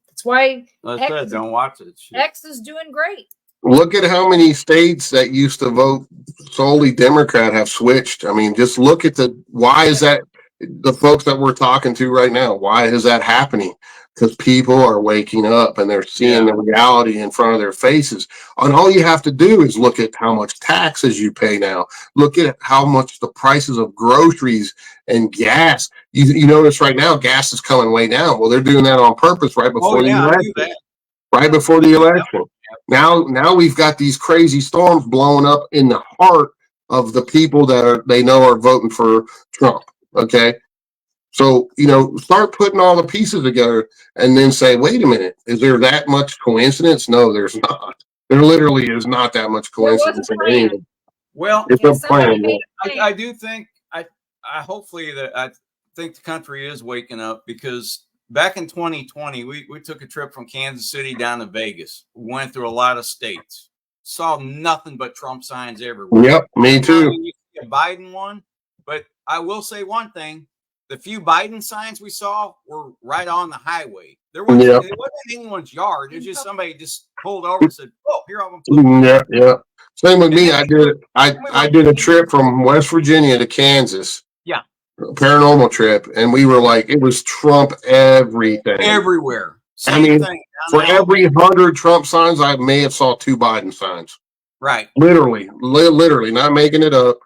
That's why don't watch it. X is doing great. Look at how many states that used to vote solely Democrat have switched. I mean, just look at why is that the folks that we're talking to right now? Why is that happening? Because people are waking up and they're seeing the reality in front of their faces. And all you have to do is look at how much taxes you pay now. Look at how much the prices of groceries and gas. You notice right now, gas is coming way down. Well, they're doing that on purpose right before the election. Right before the election. Now we've got these crazy storms blowing up in the heart of the people that they know are voting for Trump. Okay. So, start putting all the pieces together and then say, wait a minute, is there that much coincidence? No, there's not. There literally is not that much coincidence in anything. Well, it's a plan. I do think I hopefully that I think the country is waking up, because back in 2020, we took a trip from Kansas City down to Vegas. We went through a lot of states, saw nothing but Trump signs everywhere. Yep, me too. You see a Biden one, but I will say one thing. The few Biden signs we saw were right on the highway. It wasn't in anyone's yard. It was just somebody just pulled over and said, "Oh, here I'm going to put." Yeah. Same with me. I did a trip from West Virginia to Kansas. Yeah. A paranormal trip, and we were like, it was Trump everything. Everywhere. Same thing. For every 100 Trump signs, I may have saw 2 Biden signs. Right. Literally, not making it up.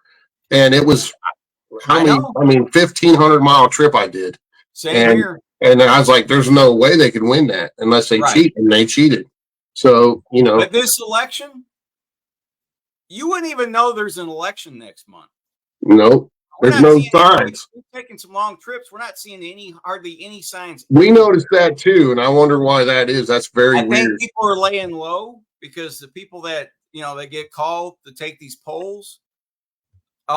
And it was 1,500-mile trip I did. Same here. And I was like, there's no way they could win that unless they cheat, and they cheated. So, But this election, you wouldn't even know there's an election next month. Nope. There's no signs. We're taking some long trips. We're not seeing hardly any signs. We noticed that too, and I wonder why that is. That's very weird. I think people are laying low because the people that, they get called to take these polls, a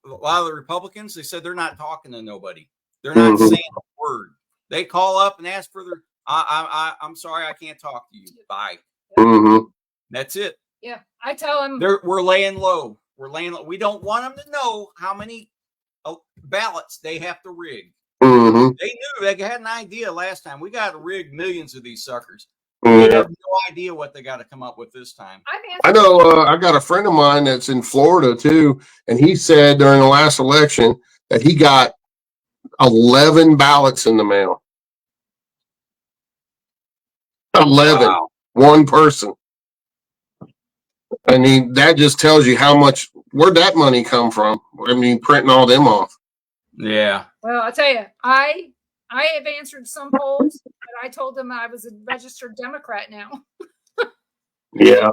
lot of the Republicans, they said they're not talking to nobody. They're not saying a word. They call up and ask for their, I'm sorry, I can't talk to you. Bye. That's it. Yeah, I tell them. We're laying low. We don't want them to know how many ballots they have to rig. They knew. They had an idea last time. We got to rig millions of these suckers. They have no idea what they got to come up with this time. I know. I got a friend of mine that's in Florida too, and he said during the last election that he got 11 ballots in the mail. 11. Wow. One person. I mean, that just tells you where'd that money come from? I mean, printing all them off. Yeah. Well, I'll tell you, I have answered some polls, but I told them I was a registered Democrat now. Yeah.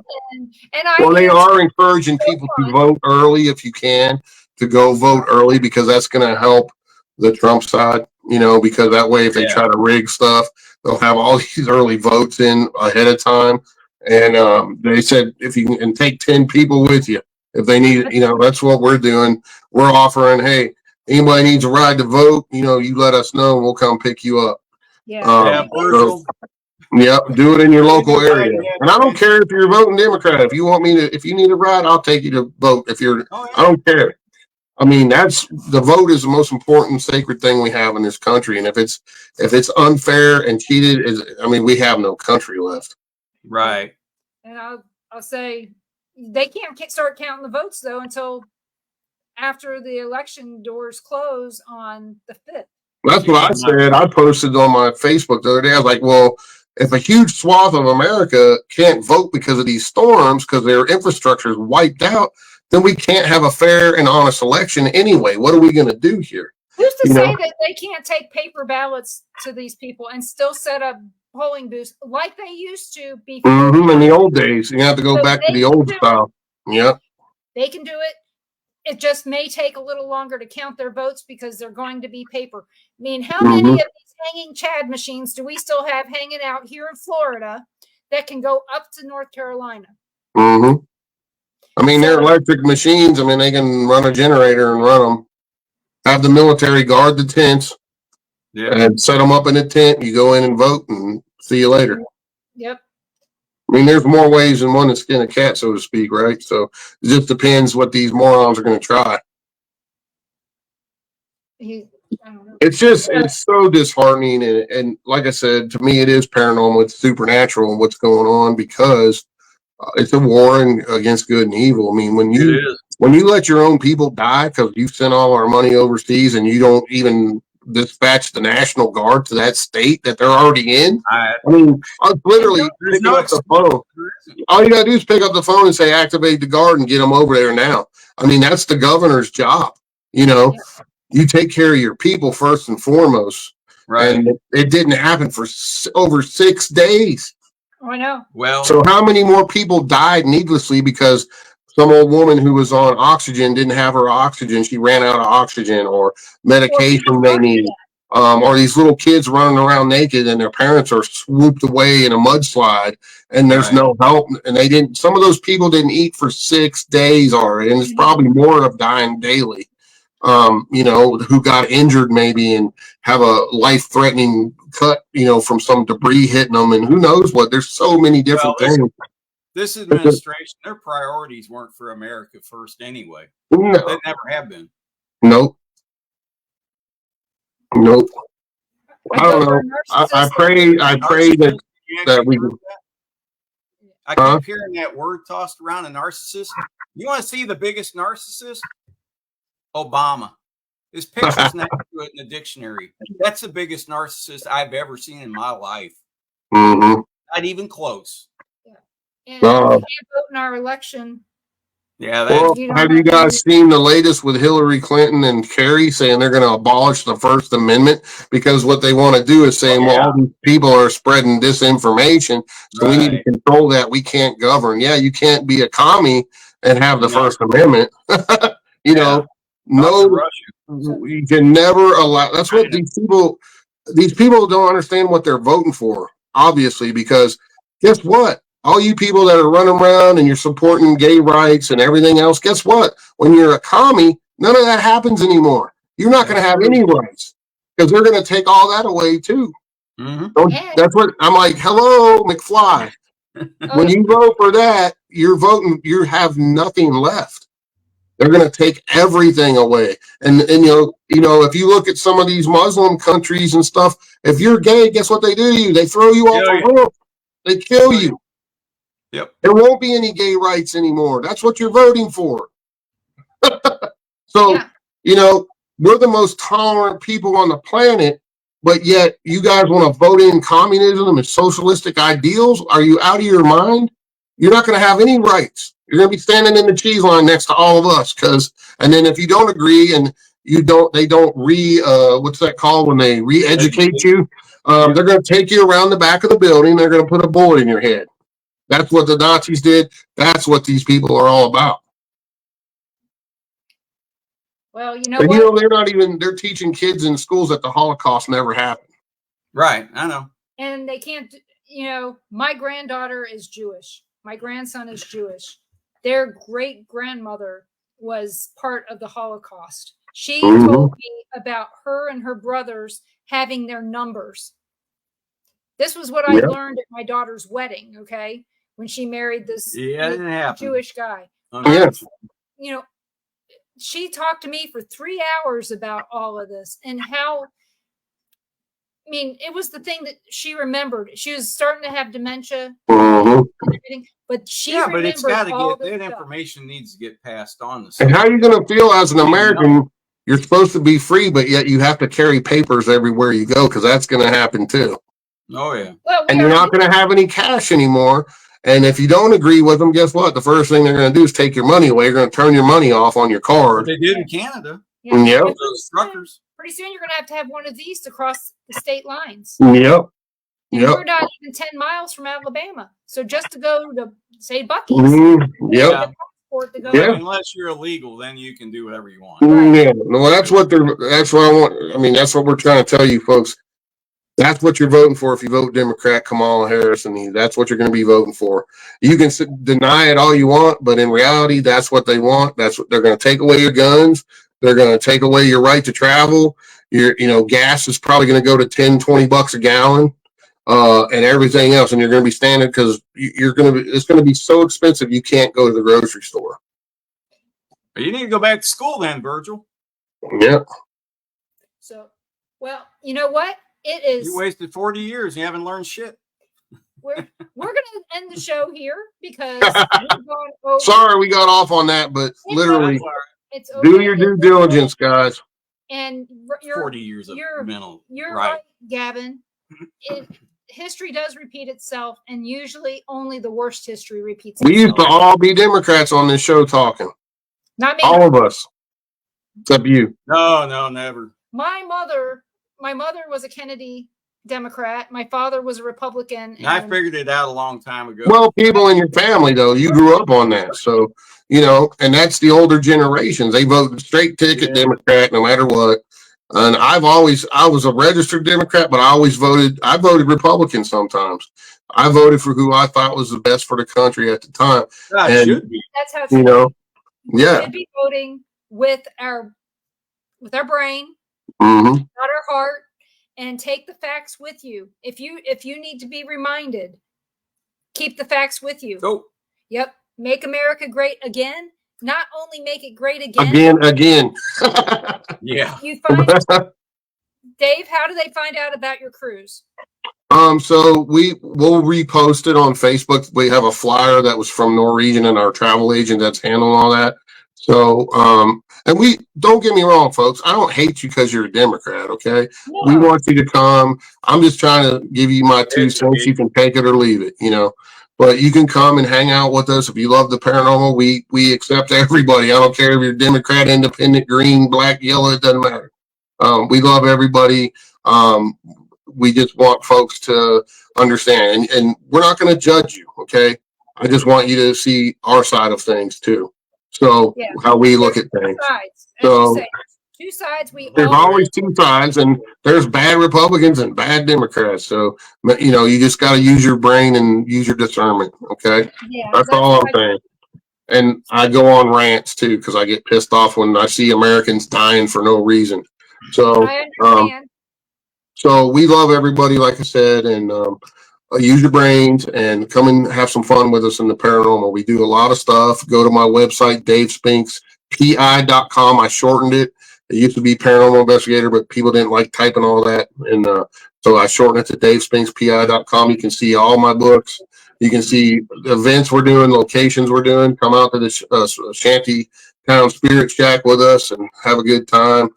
They are encouraging people to vote early if you can, to go vote early, because that's going to help the Trump side, because that way if they try to rig stuff, they'll have all these early votes in ahead of time. And they said if you can take 10 people with you, if they need, that's what we're doing. We're offering, hey, anybody needs a ride to vote, you let us know and we'll come pick you up. Yeah. Do it in your local area. And I don't care if you're voting Democrat. If you need a ride, I'll take you to vote. I don't care. I mean, the vote is the most important sacred thing we have in this country. And if it's unfair and cheated, we have no country left. Right. And I'll say they can't start counting the votes though until after the election doors close on the 5th. That's what I said. I posted on my Facebook the other day. I was like, well, if a huge swath of America can't vote because of these storms, because their infrastructure is wiped out, then we can't have a fair and honest election anyway. What are we going to do here? Who's to say that they can't take paper ballots to these people and still set up polling booths like they used to before? In the old days, you have to go back to the old style. Yep. They can do it. It just may take a little longer to count their votes because they're going to be paper. I mean, how many of these hanging Chad machines do we still have hanging out here in Florida that can go up to North Carolina. Mm-hmm. I mean, they're So- electric machines. I mean, they can run a generator and run them. Have the military guard the tents and set them up in a tent. You go in and vote and see you later. Yep. I mean, there's more ways than one to skin a cat, so to speak, right? So it just depends what these morons are going to try. I don't know. It's so disheartening. And like I said, to me, it is paranormal. It's supernatural and what's going on because it's a war against good and evil. I mean, when you let your own people die because you sent all our money overseas and you don't even dispatch the National Guard to that state that they're already in. I mean, I was literally picking up the phone. All you got to do is pick up the phone and say, activate the guard and get them over there now. I mean, that's the governor's job. You know, you take care of your people first and foremost. Right. And it didn't happen for over 6 days. Oh, I know. Well, so how many more people died needlessly because some old woman who was on oxygen didn't have her oxygen? She ran out of oxygen or medication they need. Or these little kids running around naked and their parents are swooped away in a mudslide and there's no help. And some of those people didn't eat for 6 days already. And there's probably more of dying daily. You know, who got injured maybe and have a life-threatening cut, you know, from some debris hitting them, and who knows what. There's so many different things. This administration, their priorities weren't for America first anyway. No. They never have been. Nope. I don't know. I pray that we can. I keep hearing that word tossed around, a narcissist. You want to see the biggest narcissist? Obama. His picture's next to it in the dictionary. That's the biggest narcissist I've ever seen in my life. Mm-hmm. Not even close. Yeah. And if you can't vote in our election. Yeah. Have you guys seen the latest with Hillary Clinton and Kerry saying they're going to abolish the First Amendment because what they want to do is saying, well, all these people are spreading disinformation, so we need to control that. We can't govern. Yeah, you can't be a commie and have the First Amendment. You know. No, you can never allow. That's what these people don't understand what they're voting for, obviously, because guess what? All you people that are running around and you're supporting gay rights and everything else, guess what? When you're a commie, none of that happens anymore. You're not going to have any rights because they're going to take all that away too. Mm-hmm. So that's what I'm like. Hello, McFly. When you vote for that, you're voting. You have nothing left. They're going to take everything away. And you know, if you look at some of these Muslim countries and stuff, if you're gay, guess what they do to you? They throw you off a roof. They kill you. Yep. There won't be any gay rights anymore. That's what you're voting for. So, you know, we're the most tolerant people on the planet, but yet you guys want to vote in communism and socialistic ideals? Are you out of your mind? You're not going to have any rights. You're going to be standing in the cheese line next to all of us. And then if you don't agree and they don't what's that called when they re-educate you? They're going to take you around the back of the building. They're going to put a bullet in your head. That's what the Nazis did. That's what these people are all about. Well, you know what? You know, they're teaching kids in schools that the Holocaust never happened. Right. I know. And they can't, you know, my granddaughter is Jewish. My grandson is Jewish. Their great-grandmother was part of the Holocaust. She told me about her and her brothers having their numbers. This was what I learned at my daughter's wedding, okay? When she married this Jewish guy. You know, she talked to me for 3 hours about all of this and how, I mean, it was the thing that she remembered. She was starting to have dementia and everything, but she remembered it's got to all that stuff. information needs to get passed on. And how are you going to feel as an American? You're supposed to be free, but yet you have to carry papers everywhere you go because that's going to happen too. Oh, yeah. Well, and you're not going to have any cash anymore. And if you don't agree with them, guess what? The first thing they're going to do is take your money away. They're going to turn your money off on your card. They did in Canada. Yep. Those truckers. Pretty soon you're going to have one of these to cross the state lines. Yep. We're not even 10 miles from Alabama. So just to go to, say, Buc-ee's. Unless you're illegal, then you can do whatever you want. Yeah. Well, that's what I want. I mean, that's what we're trying to tell you folks. That's what you're voting for if you vote Democrat, Kamala Harris, and that's what you're going to be voting for. You can deny it all you want, but in reality, that's what they want. That's what they're going to take away your guns. They're going to take away your right to travel. Gas is probably going to go to $10-20 a gallon, and everything else. And you're going to be standing because it's going to be so expensive you can't go to the grocery store. You need to go back to school then, Virgil. Yeah. So, well, you know what? It is. You wasted 40 years and you haven't learned shit. We're going to end the show here because we've gone over. Sorry we got off on that, but literally, it's do your due diligence, guys. And 40 years of mental. You're right, Gavin. History does repeat itself, and usually only the worst history repeats itself. We used to all be Democrats on this show talking. Not me. All of us. Except you. No, never. My mother was a Kennedy Democrat. My father was a Republican. And I figured it out a long time ago. Well, people in your family, though, you grew up on that. So, and that's the older generations. They vote straight ticket Democrat no matter what. And I was a registered Democrat, but I voted Republican sometimes. I voted for who I thought was the best for the country at the time. Should be. That's how it should be. Yeah. We should be voting with our brain, mm-hmm. not our heart, and take the facts with you. If you need to be reminded, keep the facts with you. Go. Yep. Make America great again. Not only make it great again. Again. Yeah. You find Dave, how do they find out about your cruise? So we'll repost it on Facebook. We have a flyer that was from Norwegian and our travel agent that's handling all that. So, and we don't get me wrong, folks. I don't hate you because you're a Democrat. Okay. No. We want you to come. I'm just trying to give you my 2 cents. You can take it or leave it, but you can come and hang out with us. If you love the paranormal, we accept everybody. I don't care if you're Democrat, independent, green, black, yellow, it doesn't matter. We love everybody. We just want folks to understand, and we're not going to judge you. Okay. I just want you to see our side of things too. So how we look at things. So two sides. There's always 2 sides, and there's bad Republicans and bad Democrats. So you just got to use your brain and use your discernment. Okay, that's all I'm saying. And I go on rants too because I get pissed off when I see Americans dying for no reason. So I understand. So we love everybody, like I said, and use your brains and come and have some fun with us in the paranormal. We do a lot of stuff. Go to my website, davespinkspi.com. I shortened it. It used to be Paranormal Investigator, but people didn't like typing all that. And so I shortened it to davespinkspi.com. You can see all my books. You can see the events we're doing, locations we're doing. Come out to the Shanty Town Spirit Shack with us and have a good time,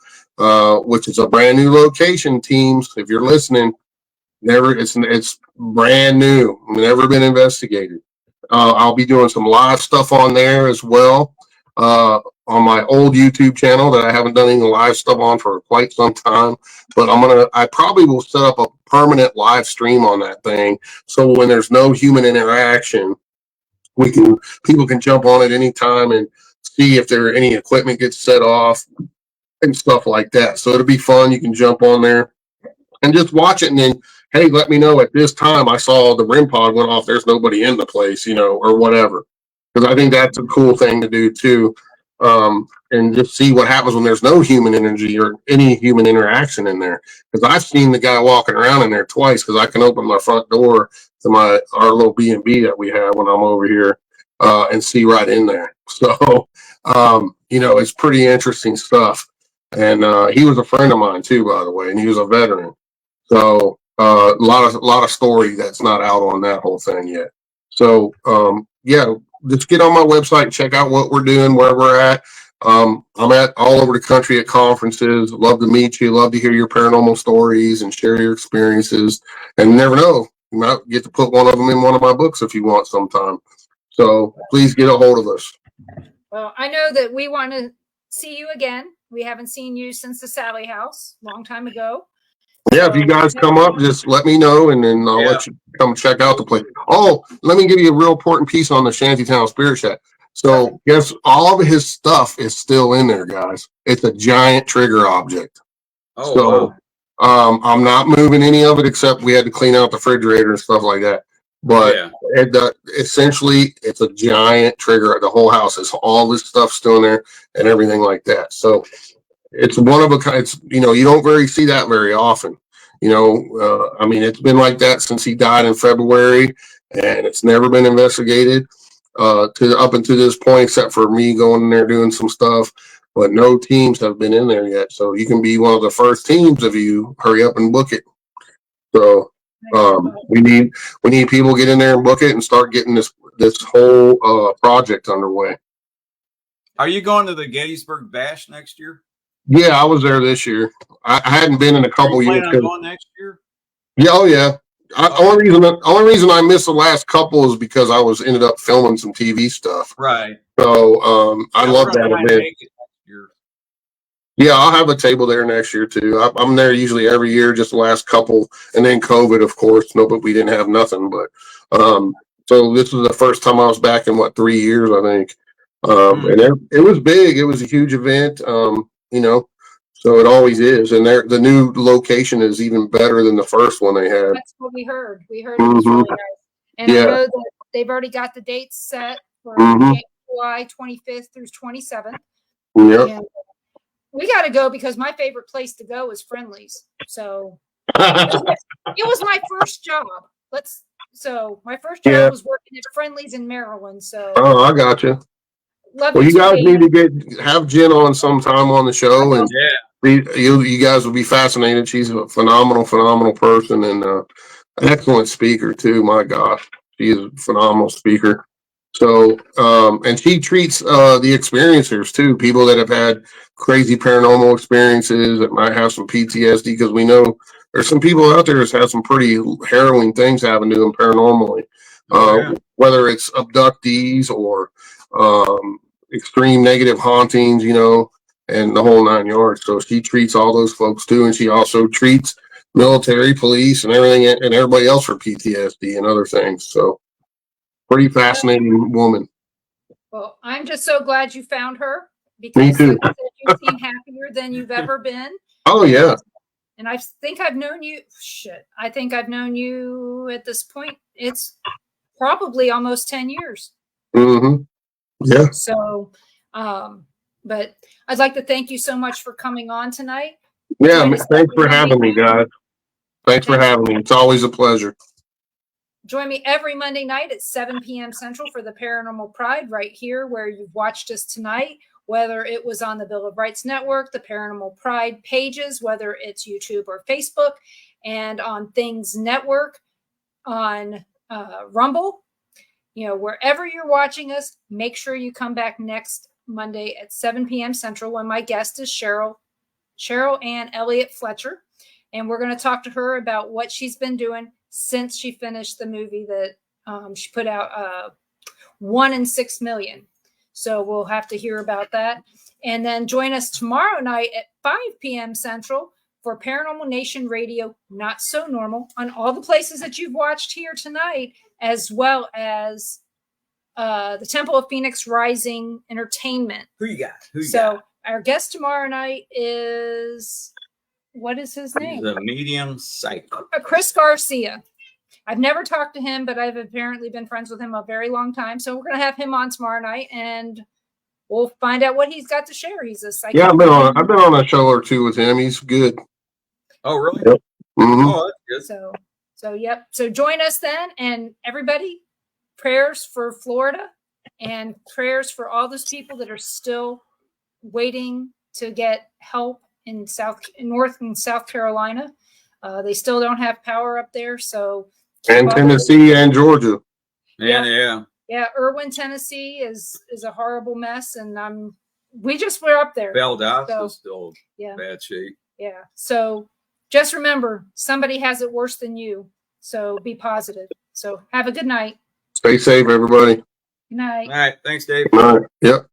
which is a brand new location, teams. If you're listening, it's brand new, never been investigated. I'll be doing some live stuff on there as well, on my old YouTube channel that I haven't done any live stuff on for quite some time. But I probably will set up a permanent live stream on that thing, so when there's no human interaction, people can jump on it anytime and see if any equipment gets set off and stuff like that. So it'll be fun. You can jump on there and just watch it, and then, hey, let me know at this time I saw the REM pod went off. There's nobody in the place, or whatever. Because I think that's a cool thing to do too. And just see what happens when there's no human energy or any human interaction in there. Because I've seen the guy walking around in there twice, because I can open my front door to our little B&B that we have when I'm over here, and see right in there. So, it's pretty interesting stuff. And he was a friend of mine too, by the way, and he was a veteran. So a lot of story that's not out on that whole thing yet. So just get on my website and check out what we're doing, where we're at. I'm at all over the country at conferences. Love to meet you. Love to hear your paranormal stories and share your experiences. And you never know, you might get to put one of them in one of my books if you want sometime. So please get a hold of us. Well, I know that we want to see you again. We haven't seen you since the Sally House, long time ago. Yeah, if you guys come up, just let me know, and then I'll let you come check out the place. Oh, let me give you a real important piece on the Shantytown Spirit Shack. So, guess all of his stuff is still in there, guys. It's a giant trigger object. Oh, I'm not moving any of it except we had to clean out the refrigerator and stuff like that. But essentially, it's a giant trigger. The whole house is all this stuff still in there and everything like that. So it's one of a kind. It's, you don't very see that very often. I mean, it's been like that since he died in February, and it's never been investigated to up until this point, except for me going in there doing some stuff. But no teams have been in there yet, so you can be one of the first teams if you hurry up and book it. So we need people to get in there and book it and start getting this whole project underway. Are you going to the Gettysburg Bash next year? Yeah, I was there this year. I hadn't been in a couple years. Are you planning on going next year? Yeah, oh yeah. Only reason I missed the last couple is because I ended up filming some TV stuff. Right. So I love that event. Yeah, I'll have a table there next year too. I'm there usually every year, just the last couple, and then COVID, of course. No, but we didn't have nothing. But so this is the first time I was back in 3 years, I think. And it was big. It was a huge event. So it always is. And the new location is even better than the first one they had. That's what we heard. We heard it was really nice. And I know that they've already got the dates set for July 25th through 27th. Yep. We got to go because my favorite place to go is Friendly's. So it was my first job. My first job was working at Friendly's in Maryland. So I got you. Well, you guys need to have Jen on sometime on the show, and you guys will be fascinated. She's a phenomenal person and an excellent speaker too. My gosh, she is a phenomenal speaker. So, and she treats the experiencers too, people that have had crazy paranormal experiences that might have some PTSD, because we know there's some people out there that's had some pretty harrowing things happen to them paranormally, whether it's abductees or extreme negative hauntings, and the whole 9 yards. So she treats all those folks too, and she also treats military, police, and everything, and everybody else for PTSD and other things. So pretty fascinating woman. Well, I'm just so glad you found her, because me too. Like you seem happier than you've ever been. Oh yeah. And I think I've known you. I think I've known you at this point. It's probably almost 10 years. Mm-hmm. Yeah. So, but I'd like to thank you so much for coming on tonight. Yeah, thanks for having me, guys. Thanks for having me. It's always a pleasure. Join me every Monday night at 7 p.m. Central for the Paranormal Pride, right here where you've watched us tonight, whether it was on the Bill of Rights Network, the Paranormal Pride pages, whether it's YouTube or Facebook, and on Things Network, on Rumble. Wherever you're watching us, make sure you come back next Monday at 7 p.m. Central when my guest is Cheryl Ann Elliott Fletcher. And we're going to talk to her about what she's been doing since she finished the movie that she put out, 1 in 6 million. So we'll have to hear about that. And then join us tomorrow night at 5 p.m. Central for Paranormal Nation Radio, Not So Normal, on all the places that you've watched here tonight, as well as the Temple of Phoenix Rising Entertainment. Who you got? Our guest tomorrow night is, what is his name? The medium psychic. Chris Garcia. I've never talked to him, but I've apparently been friends with him a very long time. So we're going to have him on tomorrow night, and we'll find out what he's got to share. He's a psychic. Yeah, I've been on a show or two with him. He's good. Oh, really? Yep. Mm-hmm. Oh, that's good. So yep. So join us then, and everybody, prayers for Florida and prayers for all those people that are still waiting to get help in North and South Carolina. They still don't have power up there. So and Tennessee and Georgia. Yeah. Irwin, Tennessee is a horrible mess, and we're up there. Valdosta is still bad shape. Yeah. So just remember, somebody has it worse than you. So be positive. So have a good night. Stay safe, everybody. Good night. All right. Thanks, Dave. All right. Yep.